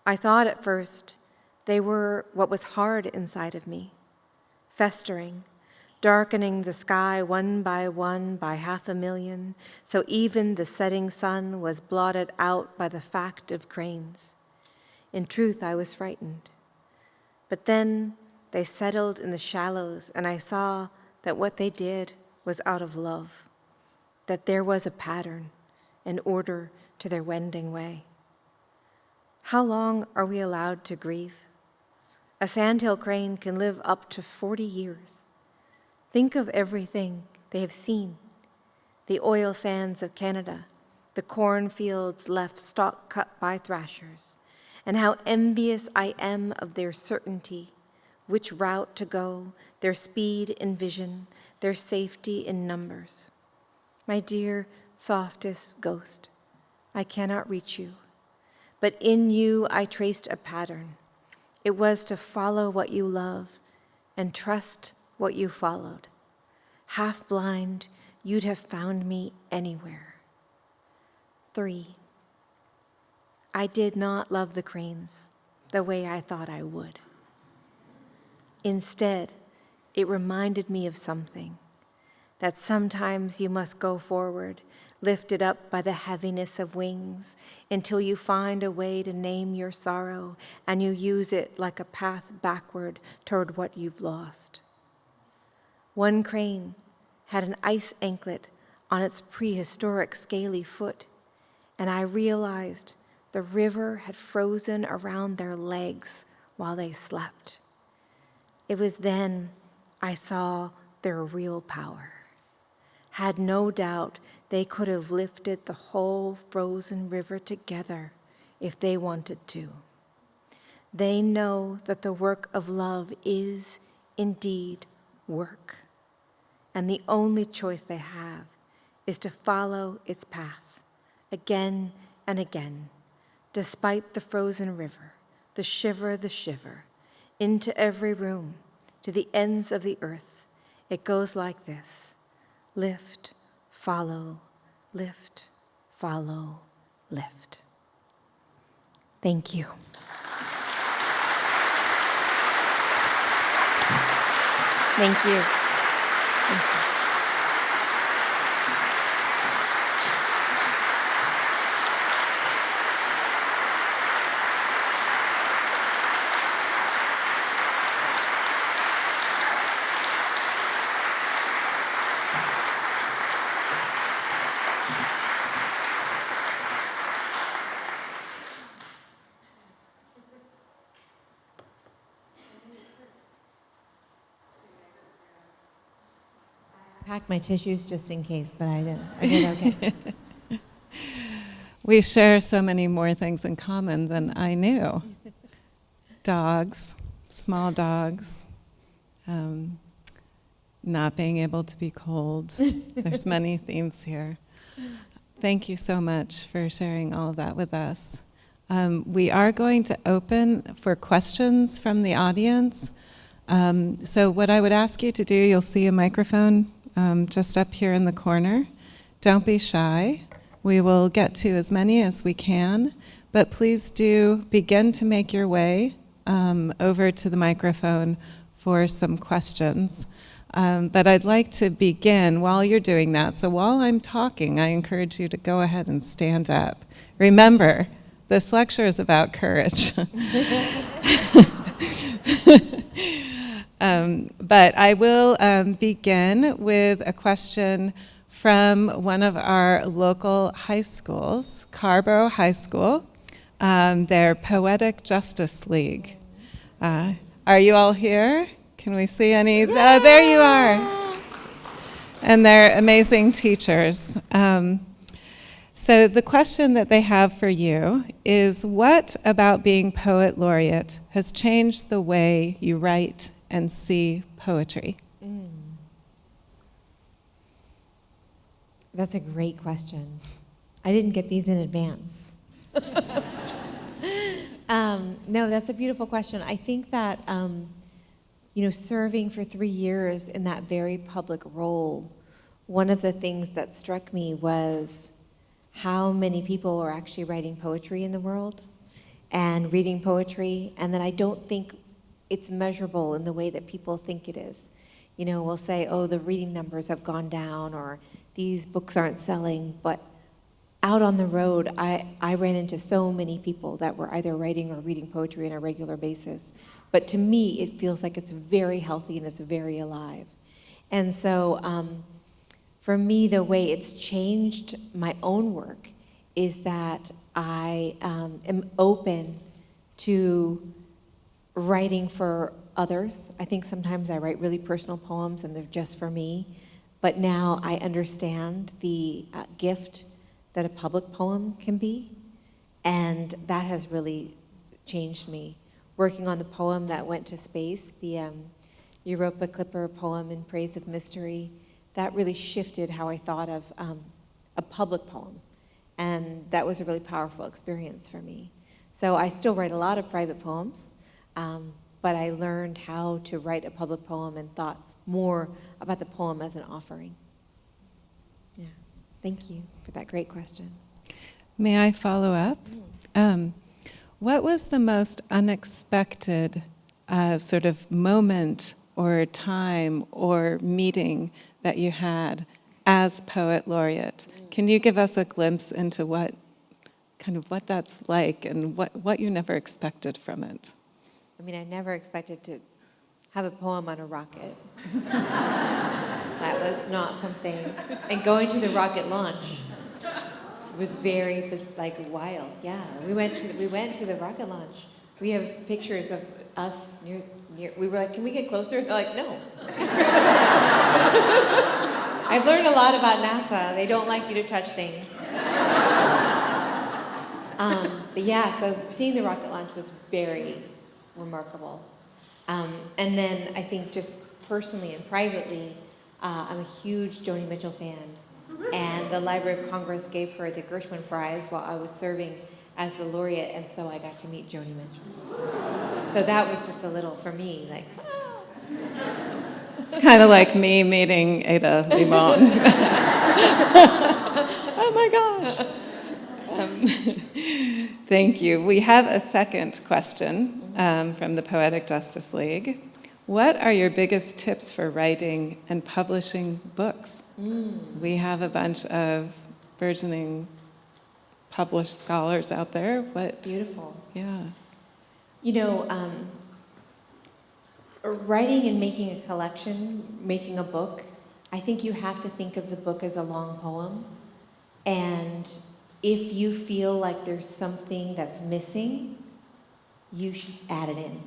I thought at first they were what was hard inside of me, festering, darkening the sky one by 500,000, so even the setting sun was blotted out by the fact of cranes. In truth, I was frightened. But then they settled in the shallows, and I saw that what they did was out of love, that there was a pattern, an order to their wending way. How long are we allowed to grieve? A sandhill crane can live up to 40 years. Think of everything they have seen. The oil sands of Canada, the cornfields left stalk cut by thrashers, and how envious I am of their certainty, which route to go, their speed in vision, their safety in numbers. My dear, softest ghost, I cannot reach you, but in you I traced a pattern. It was to follow what you love and trust what you followed. Half blind, you'd have found me anywhere. 3, I did not love the cranes the way I thought I would. Instead, it reminded me of something, that sometimes you must go forward, lifted up by the heaviness of wings, until you find a way to name your sorrow, and you use it like a path backward toward what you've lost. One crane had an ice anklet on its prehistoric scaly foot, and I realized the river had frozen around their legs while they slept. It was then I saw their real power. Had no doubt they could have lifted the whole frozen river together if they wanted to. They know that the work of love is indeed work, and the only choice they have is to follow its path again and again, despite the frozen river, the shiver, into every room, to the ends of the earth. It goes like this: lift, follow, lift, follow, lift. Thank you. Thank you. Thank you. Packed my tissues just in case, but I did okay. We share so many more things in common than I knew. Dogs, small dogs, not being able to be cold. There's many themes here. Thank you so much for sharing all of that with us. We are going to open for questions from the audience. So what I would ask you to do, you'll see a microphone just up here in the corner. Don't be shy. We will get to as many as we can, but please do begin to make your way over to the microphone for some questions. But I'd like to begin while you're doing that. So while I'm talking, I encourage you to go ahead and stand up. Remember, this lecture is about courage. But I will begin with a question from one of our local high schools, Carborough High School, their Poetic Justice League. Are you all here? Can we see any? Yeah. There you are. And they're amazing teachers. So the question that they have for you is, what about being Poet Laureate has changed the way you write and see poetry? That's a great question. I didn't get these in advance. No, that's a beautiful question. I think that, serving for 3 years in that very public role, one of the things that struck me was how many people are actually writing poetry in the world and reading poetry, and that I don't think it's measurable in the way that people think it is. We'll say, oh, the reading numbers have gone down, or these books aren't selling, but out on the road, I ran into so many people that were either writing or reading poetry on a regular basis. But to me, it feels like it's very healthy and it's very alive. And so for me, the way it's changed my own work is that I am open to writing for others. I think sometimes I write really personal poems and they're just for me. But now I understand the gift that a public poem can be, and that has really changed me. Working on the poem that went to space, the Europa Clipper poem in Praise of Mystery, that really shifted how I thought of a public poem, and that was a really powerful experience for me. So I still write a lot of private poems, but I learned how to write a public poem and thought more about the poem as an offering. Thank you for that great question. May I follow up? What was the most unexpected sort of moment or time or meeting that you had as poet laureate? Can you give us a glimpse into what that's like and what you never expected from it? I mean, I never expected to have a poem on a rocket. That was not something. And going to the rocket launch was very wild. Yeah, we went to the rocket launch. We have pictures of us near. We were like, can we get closer? They're like, no. I've learned a lot about NASA. They don't like you to touch things. But yeah, so seeing the rocket launch was very remarkable. And then I think just personally and privately, I'm a huge Joni Mitchell fan. And the Library of Congress gave her the Gershwin Prize while I was serving as the laureate, and so I got to meet Joni Mitchell. So that was just a little, for me, like, It's kind of like me meeting Ada Limón. Oh my gosh. Thank you. We have a second question from the Poetic Justice League. What are your biggest tips for writing and publishing books? We have a bunch of burgeoning published scholars out there. What? beautiful. Yeah. You know, writing and making a collection, making a book, I think you have to think of the book as a long poem. And if you feel like there's something that's missing, you should add it in.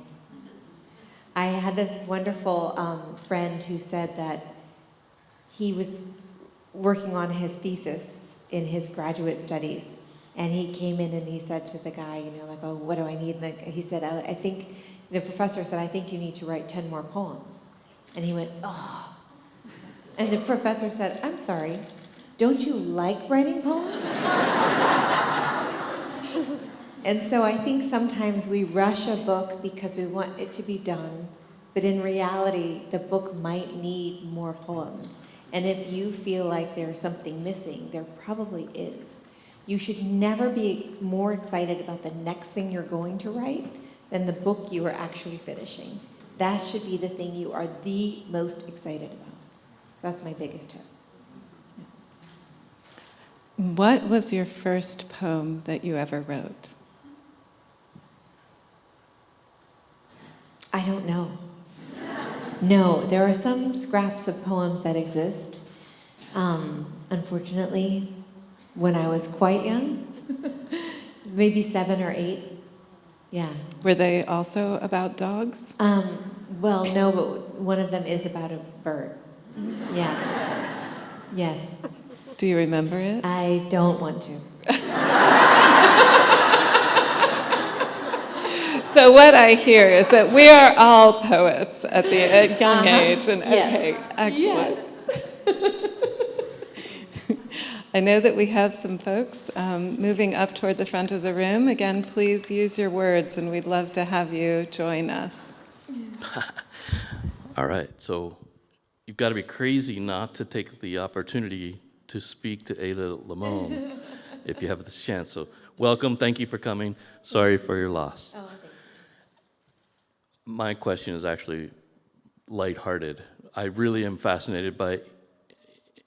I had this wonderful friend who said that he was working on his thesis in his graduate studies, and he came in and he said to the guy, oh, what do I need? And he said, I think, the professor said, I think you need to write 10 more poems. And he went, oh. And the professor said, I'm sorry, don't you like writing poems? And so I think sometimes we rush a book because we want it to be done, but in reality, the book might need more poems. And if you feel like there's something missing, there probably is. You should never be more excited about the next thing you're going to write than the book you are actually finishing. That should be the thing you are the most excited about. So that's my biggest tip. What was your first poem that you ever wrote? I don't know. No, there are some scraps of poems that exist. Unfortunately, when I was quite young, maybe 7 or 8. Yeah. Were they also about dogs? Well, no, but one of them is about a bird. Yeah. Yes. Do you remember it? I don't want to. So what I hear is that we are all poets at the young age, and Yes. okay, excellent. Yes. I know that we have some folks moving up toward the front of the room. Again, please use your words, and we'd love to have you join us. All right, so you've got to be crazy not to take the opportunity to speak to Ada Limón if you have this chance. So welcome, thank you for coming. Sorry for your loss. Oh, okay. My question is actually lighthearted. I really am fascinated by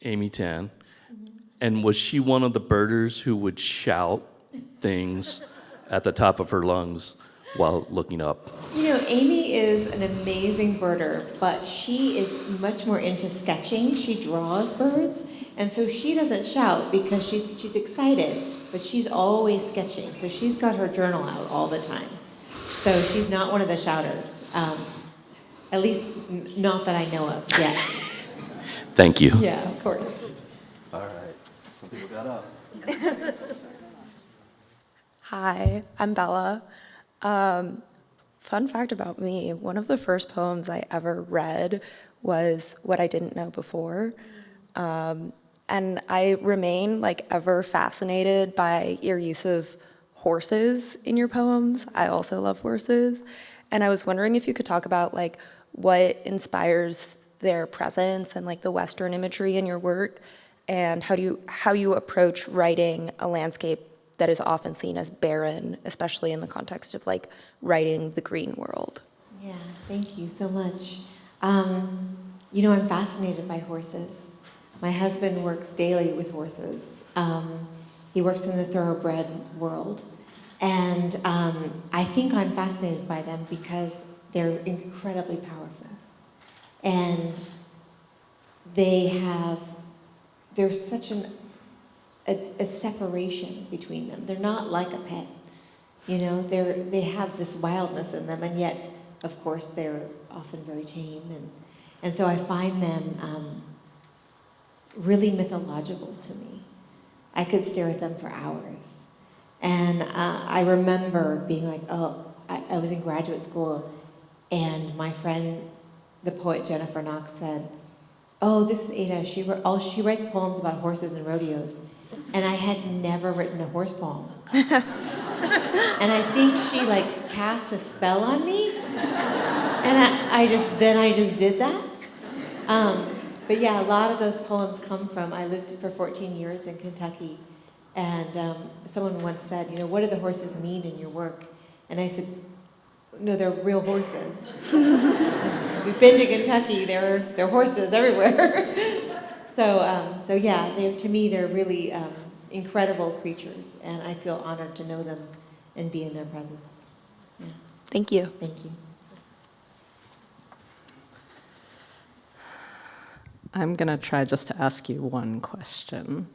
Amy Tan. And was she one of the birders who would shout things at the top of her lungs while looking up? Amy is an amazing birder, but she is much more into sketching. She draws birds, and so she doesn't shout because she's excited, but she's always sketching. So she's got her journal out all the time. So she's not one of the shouters, at least not that I know of yet. Thank you. Yeah, of course. All right, some people got up. Hi, I'm Bella. Fun fact about me, one of the first poems I ever read was What I Didn't Know Before. And I remain ever fascinated by your use of horses in your poems. I also love horses. And I was wondering if you could talk about what inspires their presence and the Western imagery in your work, and how you approach writing a landscape that is often seen as barren, especially in the context of like writing the green world. Yeah, thank you so much. I'm fascinated by horses. My husband works daily with horses. He works in the thoroughbred world. And I think I'm fascinated by them because they're incredibly powerful. And there's such a separation between them. They're not like a pet. They have this wildness in them, and yet, of course, they're often very tame. And so I find them really mythological to me. I could stare at them for hours. And I remember being like, I was in graduate school, and my friend, the poet Jennifer Knox, said, "Oh, this is Ada. She writes poems about horses and rodeos." And I had never written a horse poem. And I think she cast a spell on me. And I just did that. But yeah, a lot of those poems come from, I lived for 14 years in Kentucky. And someone once said, what do the horses mean in your work? And I said, no, they're real horses. We've been to Kentucky, there are horses everywhere. So yeah, to me, they're really incredible creatures, and I feel honored to know them and be in their presence. Yeah. Thank you. Thank you. I'm going to try just to ask you one question.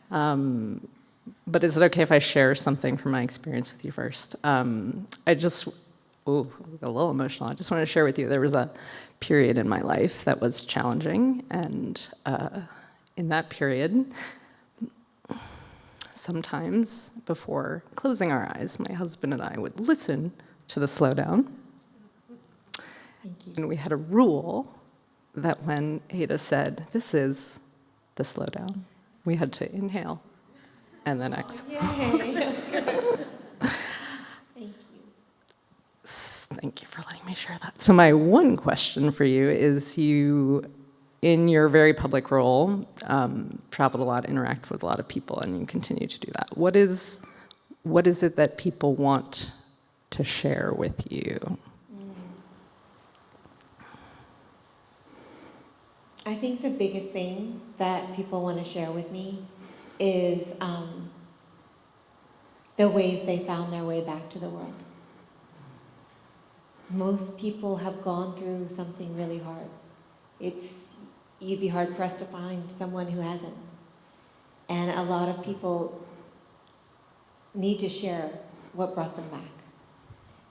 But is it okay if I share something from my experience with you first? I just, a little emotional. I just want to share with you, there was a period in my life that was challenging, and in that period, sometimes before closing our eyes, my husband and I would listen to the slowdown. Thank you. And we had a rule that when Ada said, "This is the slowdown," we had to inhale and then exhale. Yay. Thank you. Thank you for letting me share that. So my one question for you is, you, in your very public role, traveled a lot, interacted with a lot of people, and you continue to do that. What is it that people want to share with you? I think the biggest thing that people want to share with me is the ways they found their way back to the world. Most people have gone through something really hard. You'd be hard-pressed to find someone who hasn't. And a lot of people need to share what brought them back.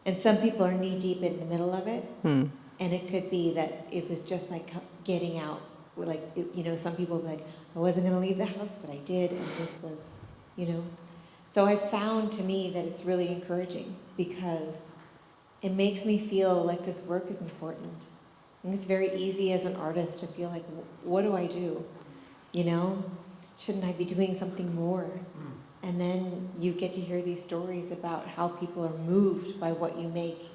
And some people are knee-deep in the middle of it. And it could be that it was just like getting out. Some people will be like, I wasn't going to leave the house, but I did, and this was, So I found, to me, that it's really encouraging because it makes me feel like this work is important. And it's very easy as an artist to feel like, what do I do? Shouldn't I be doing something more? And then you get to hear these stories about how people are moved by what you make,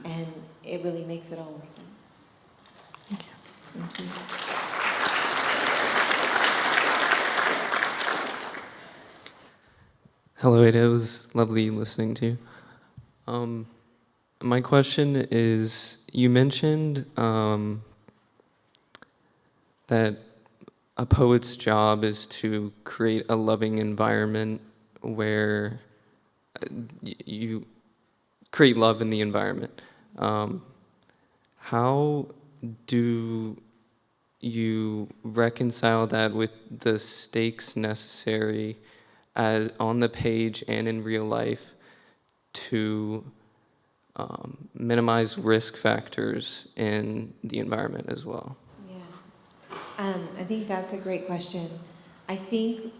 and it really makes it all worth it. Thank you. Thank you. Hello, Ada. It was lovely listening to you. My question is, you mentioned that a poet's job is to create a loving environment where you create love in the environment. How do you reconcile that with the stakes necessary as on the page and in real life to minimize risk factors in the environment as well? Yeah, I think that's a great question. I think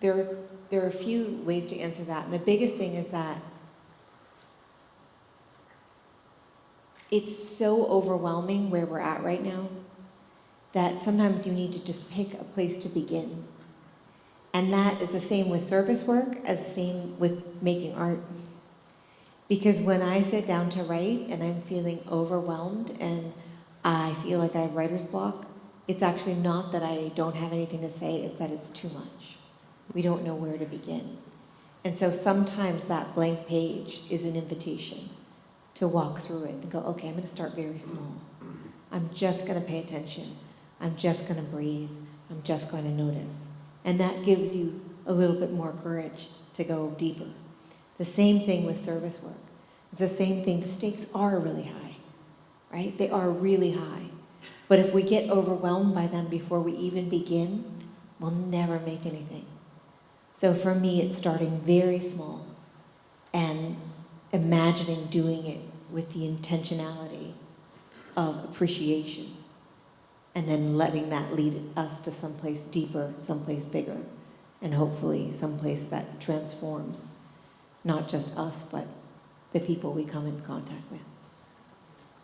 there are a few ways to answer that. And the biggest thing is that it's so overwhelming where we're at right now that sometimes you need to just pick a place to begin. And that is the same with service work as the same with making art. Because when I sit down to write and I'm feeling overwhelmed and I feel like I have writer's block, It's actually not that I don't have anything to say, it's that it's too much. We don't know where to begin. And so sometimes that blank page is an invitation to walk through it and go, okay, I'm going to start very small. I'm just going to pay attention. I'm just going to breathe. I'm just going to notice. And that gives you a little bit more courage to go deeper. The same thing with service work. It's the same thing. The stakes are really high, right? They are really high. But if we get overwhelmed by them before we even begin, we'll never make anything. So for me, it's starting very small and imagining doing it with the intentionality of appreciation, and then letting that lead us to someplace deeper, someplace bigger, and hopefully someplace that transforms not just us, but the people we come in contact with.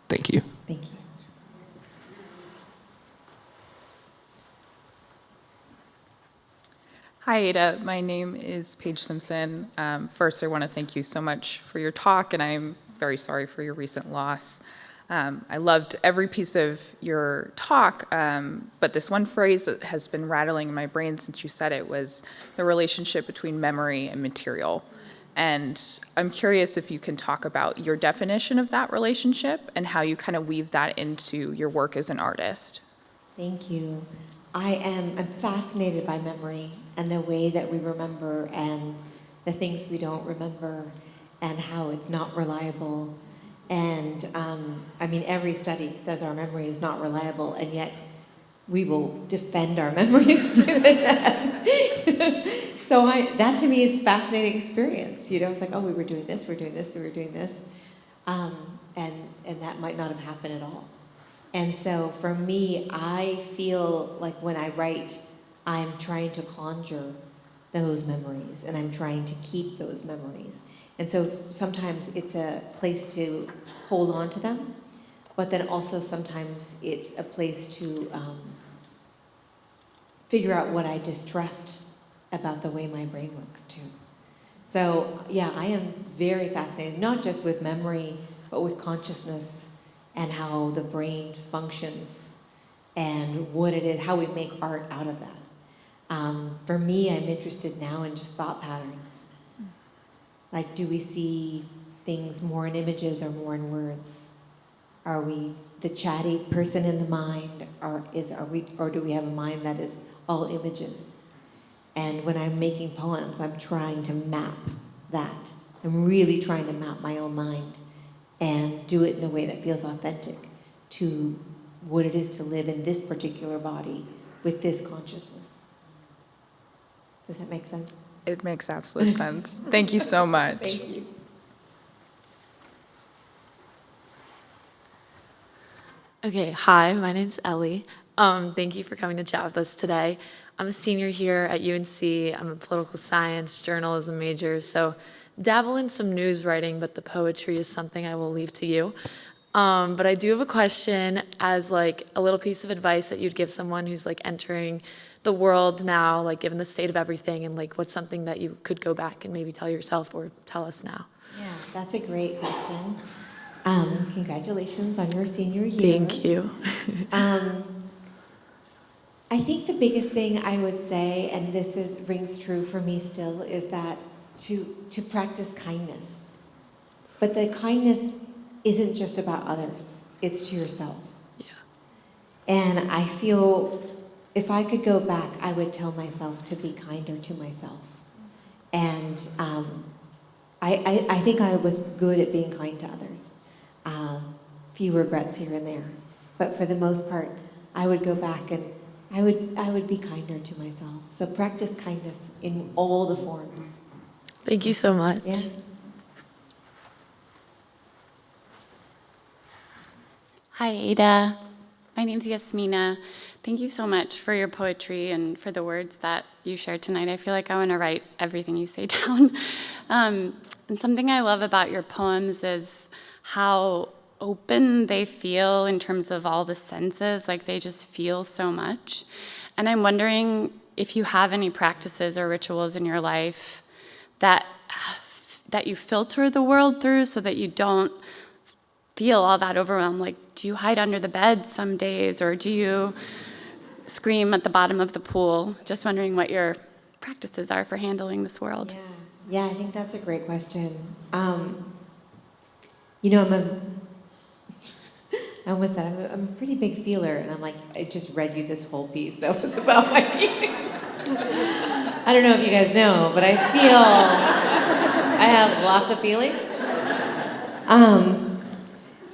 Thank you. Thank you. Hi, Ada. My name is Paige Simpson. First, I want to thank you so much for your talk, and I'm very sorry for your recent loss. I loved every piece of your talk, but this one phrase that has been rattling in my brain since you said it was the relationship between memory and material. And I'm curious if you can talk about your definition of that relationship and how you kind of weave that into your work as an artist. Thank you. I'm fascinated by memory and the way that we remember and the things we don't remember and how it's not reliable. And I mean, every study says our memory is not reliable, and yet we will defend our memories to the death. So that to me is a fascinating experience. You know, it's like, oh, we were doing this, we were doing this, we were doing this. And that might not have happened at all. And so for me, I feel like when I write, I'm trying to conjure those memories, and I'm trying to keep those memories. And so sometimes it's a place to hold on to them, but then also sometimes it's a place to figure out what I distrust about the way my brain works too. So yeah, I am very fascinated, not just with memory, but with consciousness and how the brain functions and what it is, how we make art out of that. For me, I'm interested now in just thought patterns. Like, do we see things more in images or more in words? Are we the chatty person in the mind, or do we have a mind that is all images? And when I'm making poems, I'm trying to map that. I'm really trying to map my own mind and do it in a way that feels authentic to what it is to live in this particular body with this consciousness. Does that make sense? It makes absolute sense. Thank you so much. Thank you. Okay, hi, my name's Ellie. Thank you for coming to chat with us today. I'm a senior here at UNC. I'm a political science, journalism major, so dabble in some news writing, but the poetry is something I will leave to you. But I do have a question as like a little piece of advice that you'd give someone who's like entering the world now, like given the state of everything, and like what's something that you could go back and maybe tell yourself or tell us now? Yeah, that's a great question. Congratulations on your senior year. Thank you. I think the biggest thing I would say, and this rings true for me still, is that to practice kindness. But the kindness isn't just about others, it's to yourself. Yeah. And I feel if I could go back, I would tell myself to be kinder to myself. And I think I was good at being kind to others. Few regrets here and there. But for the most part, I would go back and I would be kinder to myself. So practice kindness in all the forms. Thank you so much. Yeah. Hi, Ada. My name's Yasmina. Thank you so much for your poetry and for the words that you shared tonight. I feel like I want to write everything you say down. And something I love about your poems is how open they feel in terms of all the senses, like they just feel so much. And I'm wondering if you have any practices or rituals in your life that you filter the world through so that you don't feel all that overwhelmed. Like, do you hide under the bed some days, or do you scream at the bottom of the pool. Just wondering what your practices are for handling this world. Yeah, I think that's a great question. You know, I almost said I'm a pretty big feeler, and I'm like, I just read you this whole piece that was about my feelings. I don't know if you guys know, but I feel I have lots of feelings.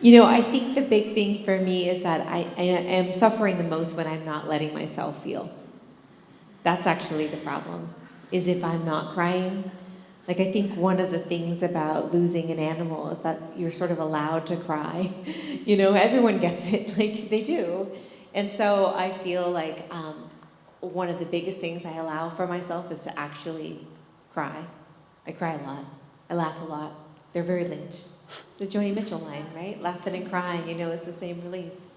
You know, I think the big thing for me is that I am suffering the most when I'm not letting myself feel. That's actually the problem, is if I'm not crying. Like, I think one of the things about losing an animal is that you're sort of allowed to cry. You know, everyone gets it, like they do. And so I feel like one of the biggest things I allow for myself is to actually cry. I cry a lot. I laugh a lot. They're very linked. The Joni Mitchell line, right? Laughing and crying, you know, it's the same release.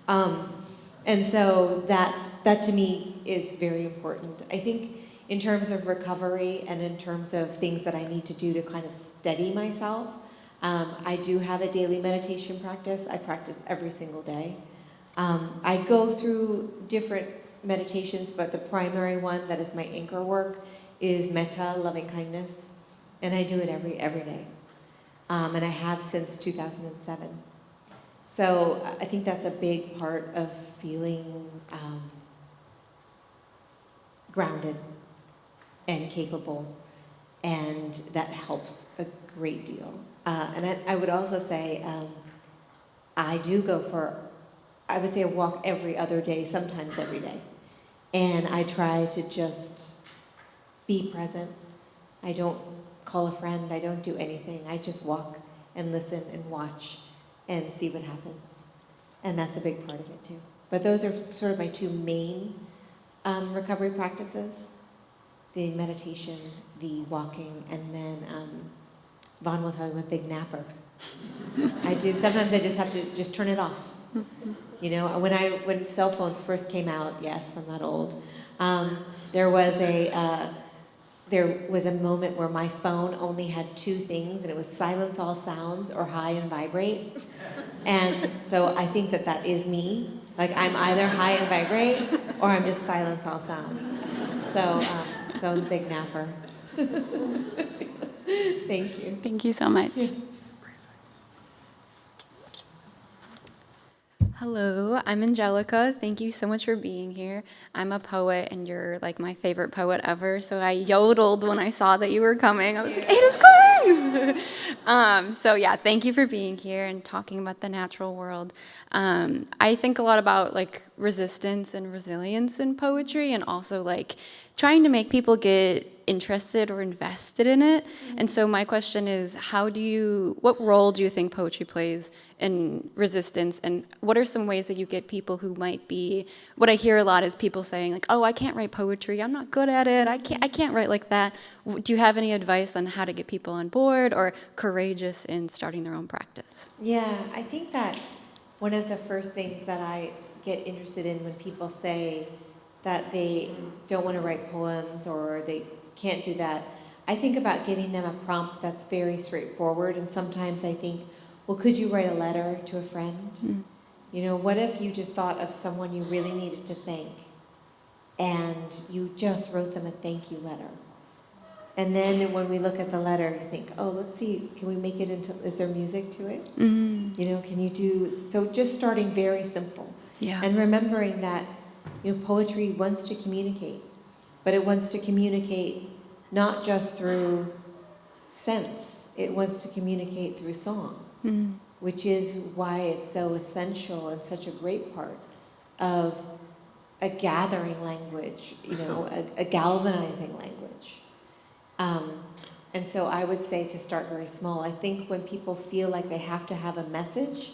And so that to me is very important. I think in terms of recovery and in terms of things that I need to do to kind of steady myself, I do have a daily meditation practice. I practice every single day. I go through different meditations, but the primary one that is my anchor work is metta, loving kindness, and I do it every day. And I have since 2007. So I think that's a big part of feeling grounded and capable, and that helps a great deal. And I would also say I do go for, I would say, a walk every other day, sometimes every day. And I try to just be present. I don't call a friend, I don't do anything. I just walk and listen and watch and see what happens. And that's a big part of it too. But those are sort of my two main recovery practices: the meditation, the walking, and then Vaughn will tell you I'm a big napper. I do, sometimes I just have to just turn it off. You know, when cell phones first came out, yes, I'm not old, there was a moment where my phone only had two things, and it was silence all sounds or high and vibrate. And so I think that is me. Like, I'm either high and vibrate or I'm just silence all sounds. So I'm a big napper. Thank you. Thank you so much. Hello, I'm Angelica. Thank you so much for being here. I'm a poet, and you're like my favorite poet ever. So I yodeled when I saw that you were coming. I was like, Ada's coming! So yeah, thank you for being here and talking about the natural world. I think a lot about like resistance and resilience in poetry, and also like trying to make people get interested or invested in it. And so my question is, what role do you think poetry plays in resistance, and what are some ways that you get people who might be, what I hear a lot is people saying like, oh, I can't write poetry, I'm not good at it, I can't write like that. Do you have any advice on how to get people on board or courageous in starting their own practice? Yeah, I think that one of the first things that I get interested in when people say that they don't want to write poems or they can't do that, I think about giving them a prompt that's very straightforward. And sometimes I think, well, could you write a letter to a friend? Mm. You know, what if you just thought of someone you really needed to thank, and you just wrote them a thank you letter? And then when we look at the letter, you think, oh, let's see, can we make it into, is there music to it? Mm-hmm. You know, can you do, so just starting very simple. Yeah. And remembering that, you know, poetry wants to communicate, but it wants to communicate not just through sense, it wants to communicate through song, which is why it's so essential and such a great part of a gathering language, you know, a galvanizing language. And so I would say to start very small. I think when people feel like they have to have a message,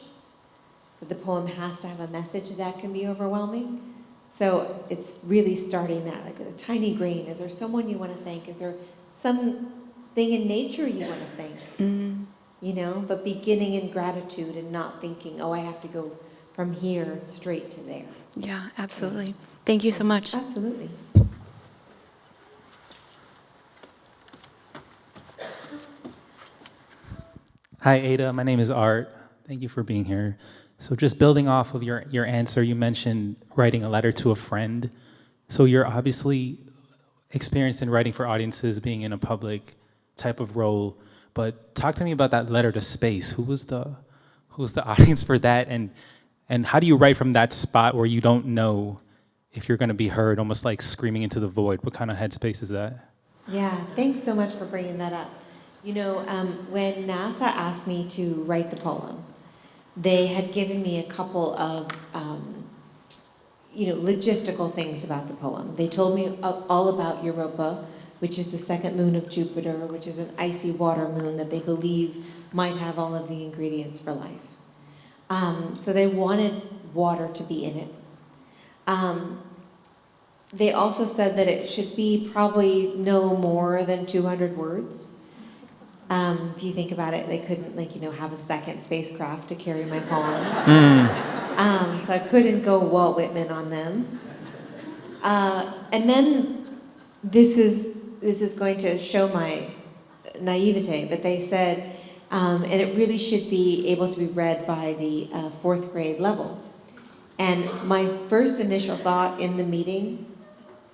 that the poem has to have a message, that can be overwhelming. So it's really starting that, like a tiny grain. Is there someone you want to thank? Is there something in nature you want to thank? Mm-hmm. You know, but beginning in gratitude and not thinking, oh, I have to go from here straight to there. Yeah, absolutely. Thank you so much. Absolutely. Hi, Ada. My name is Art. Thank you for being here. So just building off of your answer, you mentioned writing a letter to a friend. So you're obviously experienced in writing for audiences, being in a public type of role, but talk to me about that letter to space. Who was the audience for that, and how do you write from that spot where you don't know if you're going to be heard, almost like screaming into the void? What kind of headspace is that? Yeah, thanks so much for bringing that up. You know, when NASA asked me to write the poem, they had given me a couple of, logistical things about the poem. They told me all about Europa, which is the second moon of Jupiter, which is an icy water moon that they believe might have all of the ingredients for life. So they wanted water to be in it. They also said that it should be probably no more than 200 words. If you think about it, they couldn't have a second spacecraft to carry my poem. So I couldn't go Walt Whitman on them. And then this is going to show my naivete, but they said, and it really should be able to be read by the 4th grade level. And my first initial thought in the meeting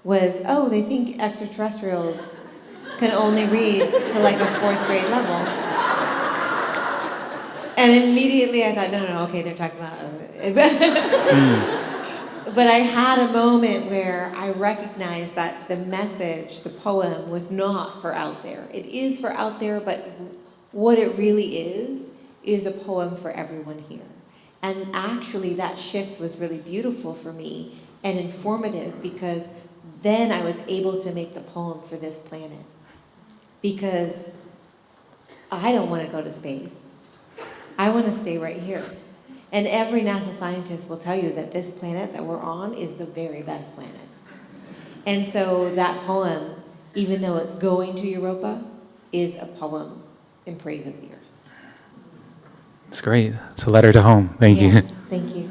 was, oh, they think extraterrestrials can only read to like a 4th grade level. And immediately I thought, no, okay, they're talking about... But I had a moment where I recognized that the message, the poem, was not for out there. It is for out there, but what it really is a poem for everyone here. And actually that shift was really beautiful for me and informative, because then I was able to make the poem for this planet. Because I don't want to go to space. I want to stay right here. And every NASA scientist will tell you that this planet that we're on is the very best planet. And so that poem, even though it's going to Europa, is a poem in praise of the earth. It's great. It's a letter to home. Thank you. Thank you.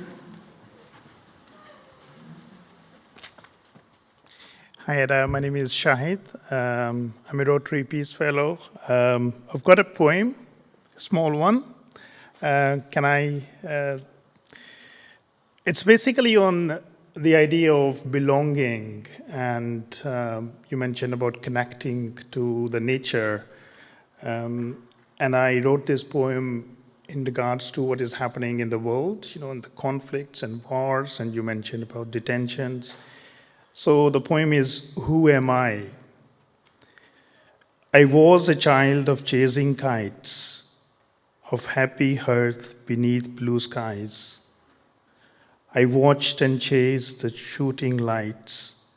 Hi, Ada. My name is Shahid. I'm a Rotary Peace Fellow. I've got a poem, a small one. It's basically on the idea of belonging, and you mentioned about connecting to the nature. And I wrote this poem in regards to what is happening in the world, in the conflicts and wars, and you mentioned about detentions. So the poem is, Who Am I? I was a child of chasing kites, of happy hearth beneath blue skies. I watched and chased the shooting lights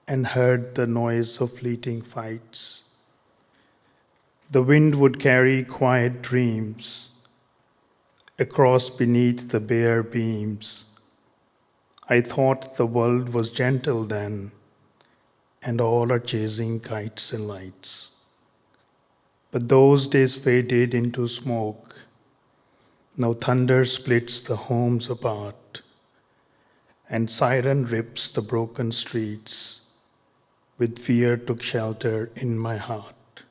and heard the noise of fleeting fights. The wind would carry quiet dreams across beneath the bare beams. I thought the world was gentle then, and all are chasing kites and lights. But those days faded into smoke. Now thunder splits the homes apart, and siren rips the broken streets. With fear took shelter in my heart.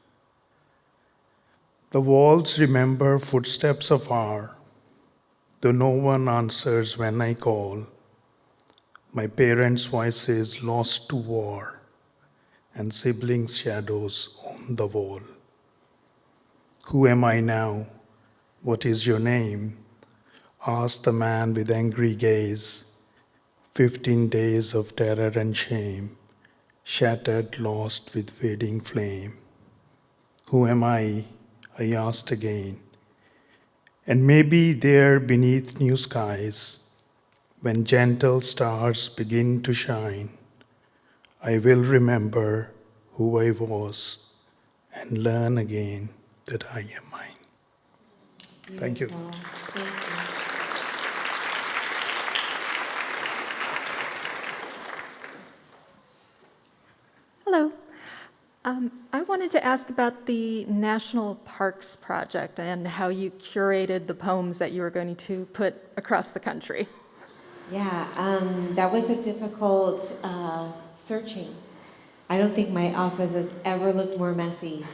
The walls remember footsteps afar, though no one answers when I call. My parents' voices lost to war, and siblings' shadows on the wall. Who am I now? What is your name? Asked the man with angry gaze. 15 days of terror and shame, shattered, lost with fading flame. Who am I asked again. And maybe there beneath new skies, when gentle stars begin to shine, I will remember who I was and learn again that I am mine. Thank you. Thank you. Hello. I wanted to ask about the National Parks Project and how you curated the poems that you were going to put across the country. Yeah, that was a difficult searching. I don't think my office has ever looked more messy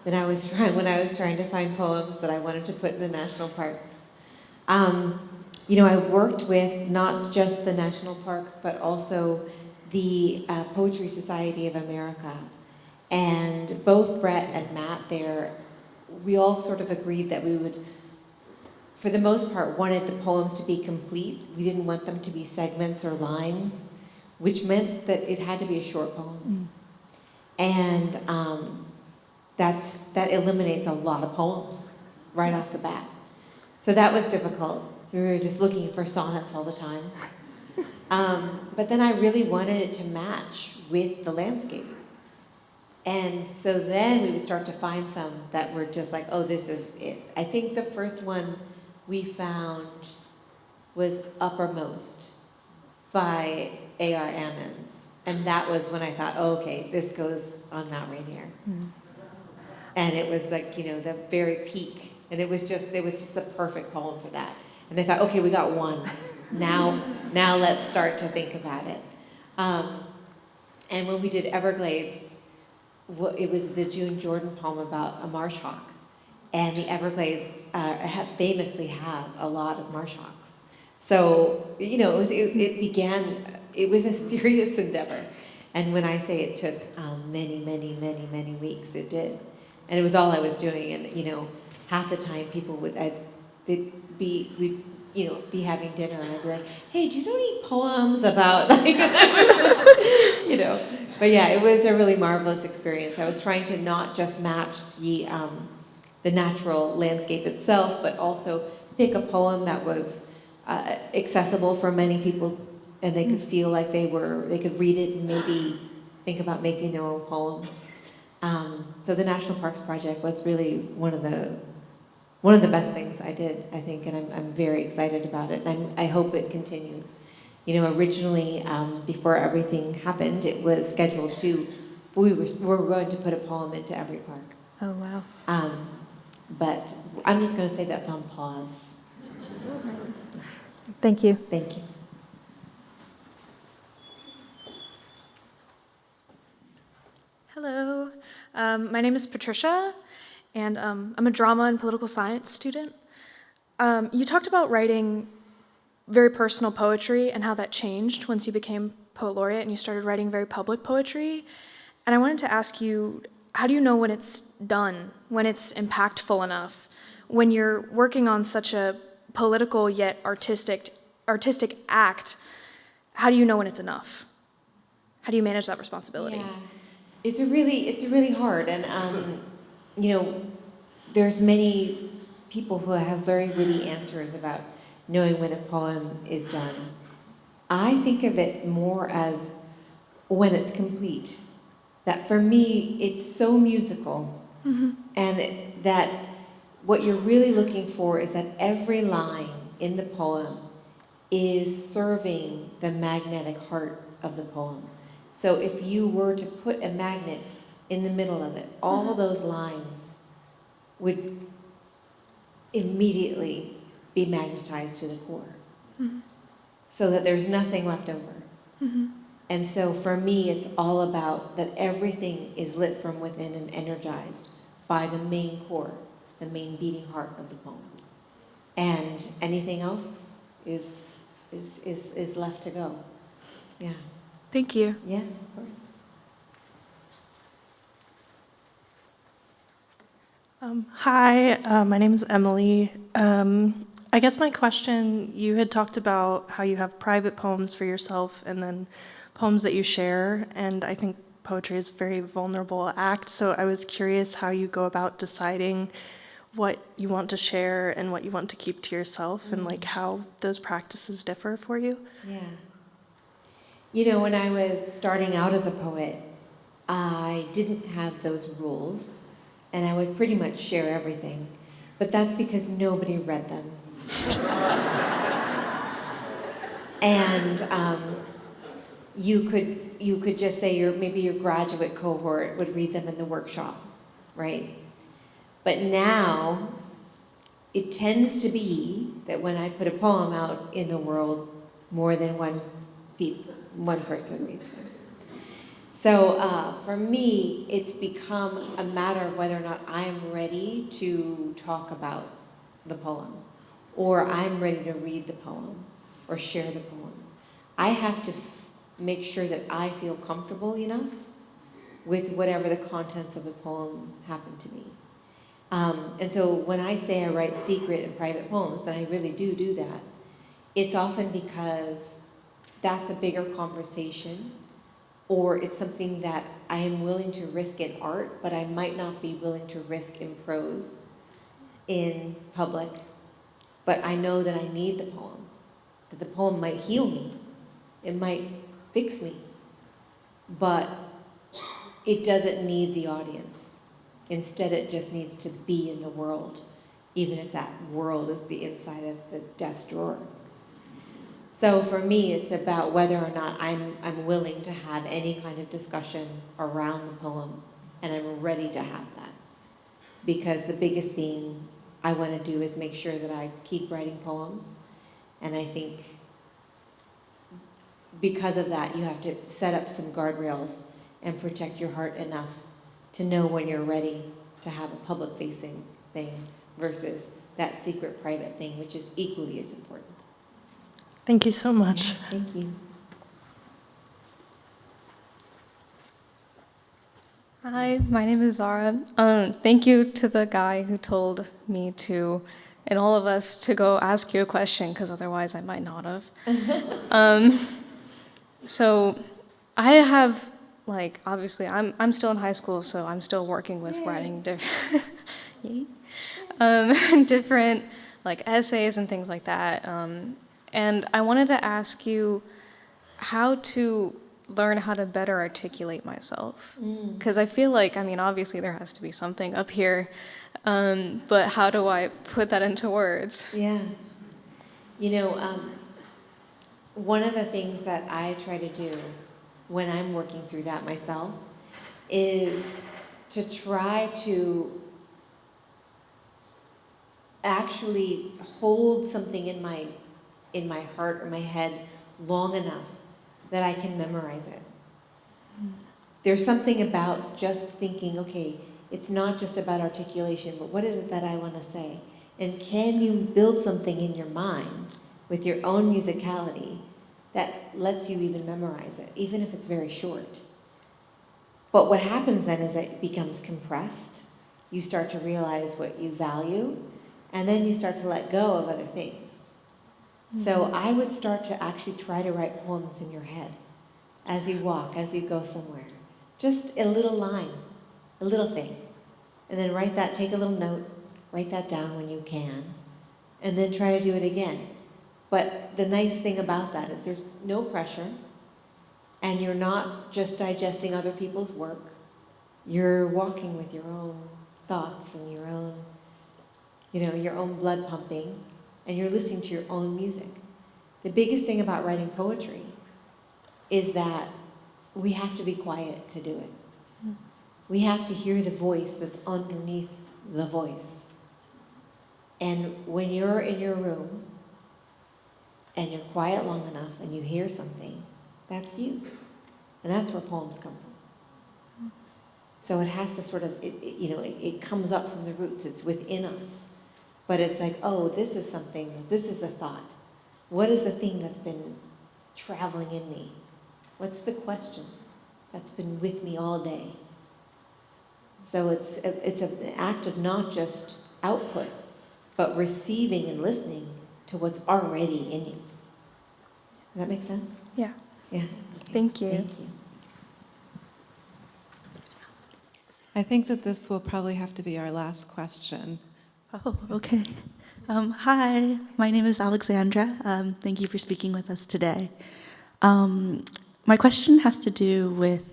than when I was trying to find poems that I wanted to put in the national parks. I worked with not just the national parks, but also the Poetry Society of America. And both Brett and Matt there, we all sort of agreed that we would, for the most part, wanted the poems to be complete. We didn't want them to be segments or lines, which meant that it had to be a short poem. And that eliminates a lot of poems right off the bat. So that was difficult. We were just looking for sonnets all the time. But then I really wanted it to match with the landscape. And so then we would start to find some that were just like, oh, this is it. I think the first one we found was Uppermost by A.R. Ammons. And that was when I thought, oh, okay, this goes on Mount Rainier. And it was like, the very peak. And it was just the perfect poem for that. And I thought, okay, we got one. Now let's start to think about it. And when we did Everglades, it was the June Jordan poem about a marsh hawk. And the Everglades famously have a lot of marsh hawks. So, it was a serious endeavor. And when I say it took many weeks, it did. And it was all I was doing. And, half the time people we'd be having dinner and I'd be like, hey, do you know any poems about, But yeah, it was a really marvelous experience. I was trying to not just match the natural landscape itself, but also pick a poem that was accessible for many people, and they could feel like they could read it and maybe think about making their own poem. So the National Parks Project was really one of the best things I did, I think, and I'm very excited about it, and I hope it continues. Originally, before everything happened, it was scheduled we were going to put a poem into every park. Oh, wow. But I'm just going to say that's on pause. Thank you. Thank you. Hello, my name is Patricia, and I'm a drama and political science student. You talked about writing very personal poetry and how that changed once you became poet laureate and you started writing very public poetry. And I wanted to ask you, how do you know when it's done, when it's impactful enough, when you're working on such a political yet artistic act? How do you know when it's enough? How do you manage that responsibility? Yeah, it's really hard, and there's many people who have very witty answers about knowing when a poem is done. I think of it more as when it's complete. That for me, it's so musical, and that what you're really looking for is that every line in the poem is serving the magnetic heart of the poem. So if you were to put a magnet in the middle of it, all those lines would immediately be magnetized to the core, so that there's nothing left over. And so for me, it's all about that everything is lit from within and energized by the main core, the main beating heart of the poem. And anything else is left to go. Yeah. Thank you. Yeah, of course. Hi, my name is Emily. I guess my question, you had talked about how you have private poems for yourself and then poems that you share, and I think poetry is a very vulnerable act, so I was curious how you go about deciding what you want to share and what you want to keep to yourself, and like how those practices differ for you. Yeah. When I was starting out as a poet, I didn't have those rules, and I would pretty much share everything, but that's because nobody read them. And you could just say maybe your graduate cohort would read them in the workshop, right? But now it tends to be that when I put a poem out in the world, more than one person reads them. So for me, it's become a matter of whether or not I am ready to talk about the poem, or I'm ready to read the poem or share the poem. I have to make sure that I feel comfortable enough with whatever the contents of the poem happen to be. And so when I say I write secret and private poems, and I really do that, it's often because that's a bigger conversation, or it's something that I am willing to risk in art, but I might not be willing to risk in prose in public. But I know that I need the poem, that the poem might heal me, it might fix me, but it doesn't need the audience. Instead, it just needs to be in the world, even if that world is the inside of the desk drawer. So for me, it's about whether or not I'm willing to have any kind of discussion around the poem, and I'm ready to have that. Because the biggest thing I want to do is make sure that I keep writing poems, and I think because of that, you have to set up some guardrails and protect your heart enough to know when you're ready to have a public-facing thing versus that secret private thing, which is equally as important. Thank you so much. Thank you. Hi, my name is Zara. Thank you to the guy who told me to, and all of us, to go ask you a question, because otherwise I might not have. So I have, like, obviously I'm still in high school, so I'm still working with writing different like essays and things like that. And I wanted to ask you how to learn how to better articulate myself. Because I feel like, I mean, obviously there has to be something up here, but how do I put that into words? Yeah. You know, one of the things that I try to do when I'm working through that myself is to try to actually hold something in my heart or my head long enough that I can memorize it. There's something about just thinking, okay, it's not just about articulation, but what is it that I want to say? And can you build something in your mind with your own musicality that lets you even memorize it, even if it's very short? But what happens then is it becomes compressed. You start to realize what you value, and then you start to let go of other things. So I would start to actually try to write poems in your head as you walk, as you go somewhere. Just a little line, a little thing. And then write that, take a little note, write that down when you can, and then try to do it again. But the nice thing about that is there's no pressure, and you're not just digesting other people's work. You're walking with your own thoughts and your own, your own blood pumping, and you're listening to your own music. The biggest thing about writing poetry is that we have to be quiet to do it. We have to hear the voice that's underneath the voice. And when you're in your room and you're quiet long enough and you hear something, that's you. And that's where poems come from. So it has to sort of, it comes up from the roots. It's within us. But it's like, oh, this is something, this is a thought. What is the thing that's been traveling in me? What's the question that's been with me all day? So it's an act of not just output, but receiving and listening to what's already in you. Does that make sense? Yeah. Yeah. Okay. Thank you. Thank you. I think that this will probably have to be our last question. Oh, okay. Hi, my name is Alexandra. Thank you for speaking with us today. My question has to do with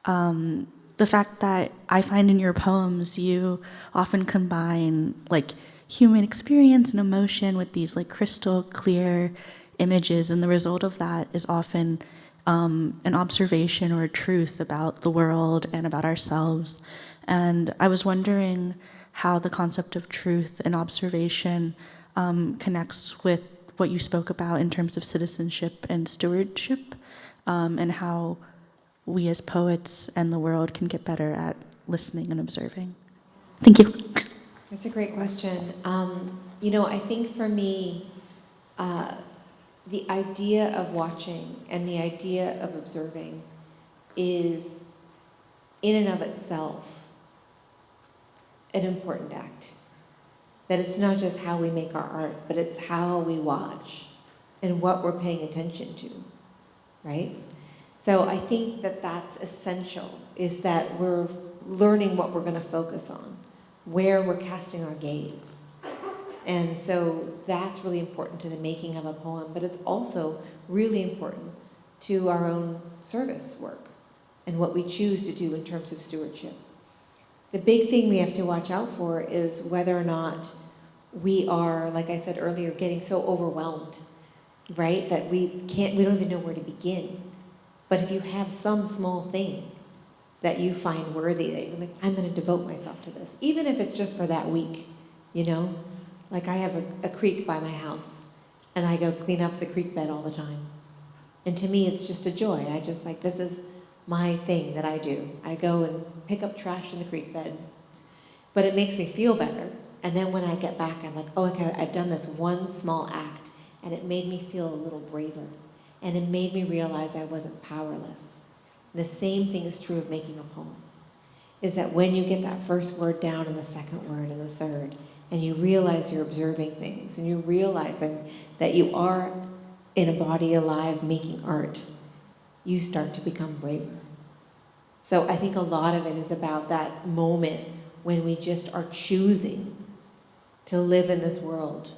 the fact that I find in your poems you often combine like human experience and emotion with these like crystal clear images, and the result of that is often an observation or a truth about the world and about ourselves. And I was wondering how the concept of truth and observation connects with what you spoke about in terms of citizenship and stewardship, and how we as poets and the world can get better at listening and observing. Thank you. That's a great question. I think for me, the idea of watching and the idea of observing is, in and of itself, an important act. That it's not just how we make our art, but it's how we watch and what we're paying attention to, right? So I think that that's essential, is that we're learning what we're going to focus on, where we're casting our gaze. And so that's really important to the making of a poem, but it's also really important to our own service work and what we choose to do in terms of stewardship. The big thing we have to watch out for is whether or not we are, like I said earlier, getting so overwhelmed, right? That we don't even know where to begin. But if you have some small thing that you find worthy, that you're like, I'm going to devote myself to this, even if it's just for that week, Like I have a creek by my house, and I go clean up the creek bed all the time. And to me, it's just a joy. This is my thing that I do. I go and pick up trash in the creek bed. But it makes me feel better. And then when I get back, I'm like, oh, okay, I've done this one small act, and it made me feel a little braver. And it made me realize I wasn't powerless. The same thing is true of making a poem, is that when you get that first word down and the second word and the third, and you realize you're observing things, and you realize that you are in a body alive making art, you start to become braver. So I think a lot of it is about that moment when we just are choosing to live in this world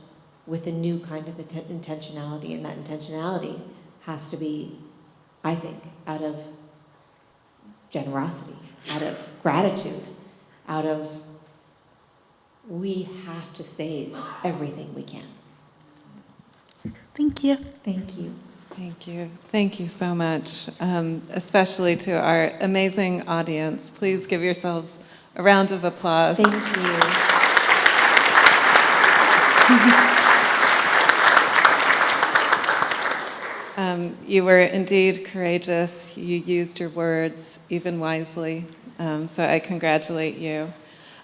with a new kind of intentionality, and that intentionality has to be, I think, out of generosity, out of gratitude, out of we have to save everything we can. Thank you. Thank you. Thank you. Thank you so much, especially to our amazing audience. Please give yourselves a round of applause. Thank you. You were indeed courageous. You used your words even wisely, so I congratulate you.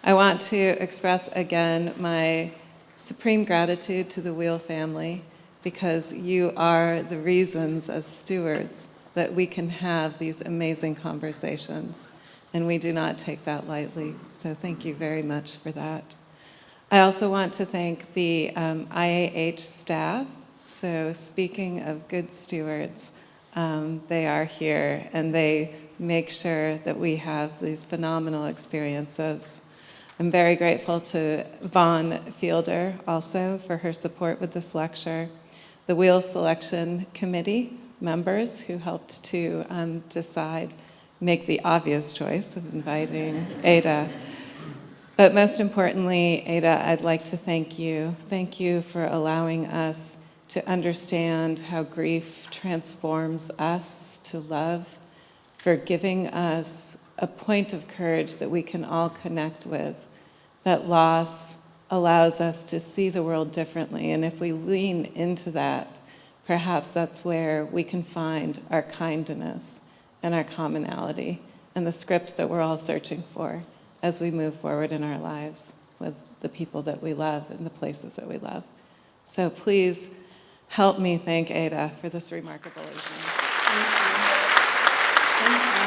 I want to express again my supreme gratitude to the Weil family, because you are the reasons as stewards that we can have these amazing conversations, and we do not take that lightly, so thank you very much for that. I also want to thank the IAH staff. So speaking of good stewards, they are here, and they make sure that we have these phenomenal experiences. I'm very grateful to Vaughn Fielder also for her support with this lecture, the Weil Selection Committee members who helped to make the obvious choice of inviting Ada. But most importantly, Ada, I'd like to thank you. Thank you for allowing us to understand how grief transforms us to love, for giving us a point of courage that we can all connect with. That loss allows us to see the world differently, and if we lean into that, perhaps that's where we can find our kindness and our commonality and the script that we're all searching for as we move forward in our lives with the people that we love and the places that we love. So please help me thank Ada for this remarkable evening. Thank you. Thank you.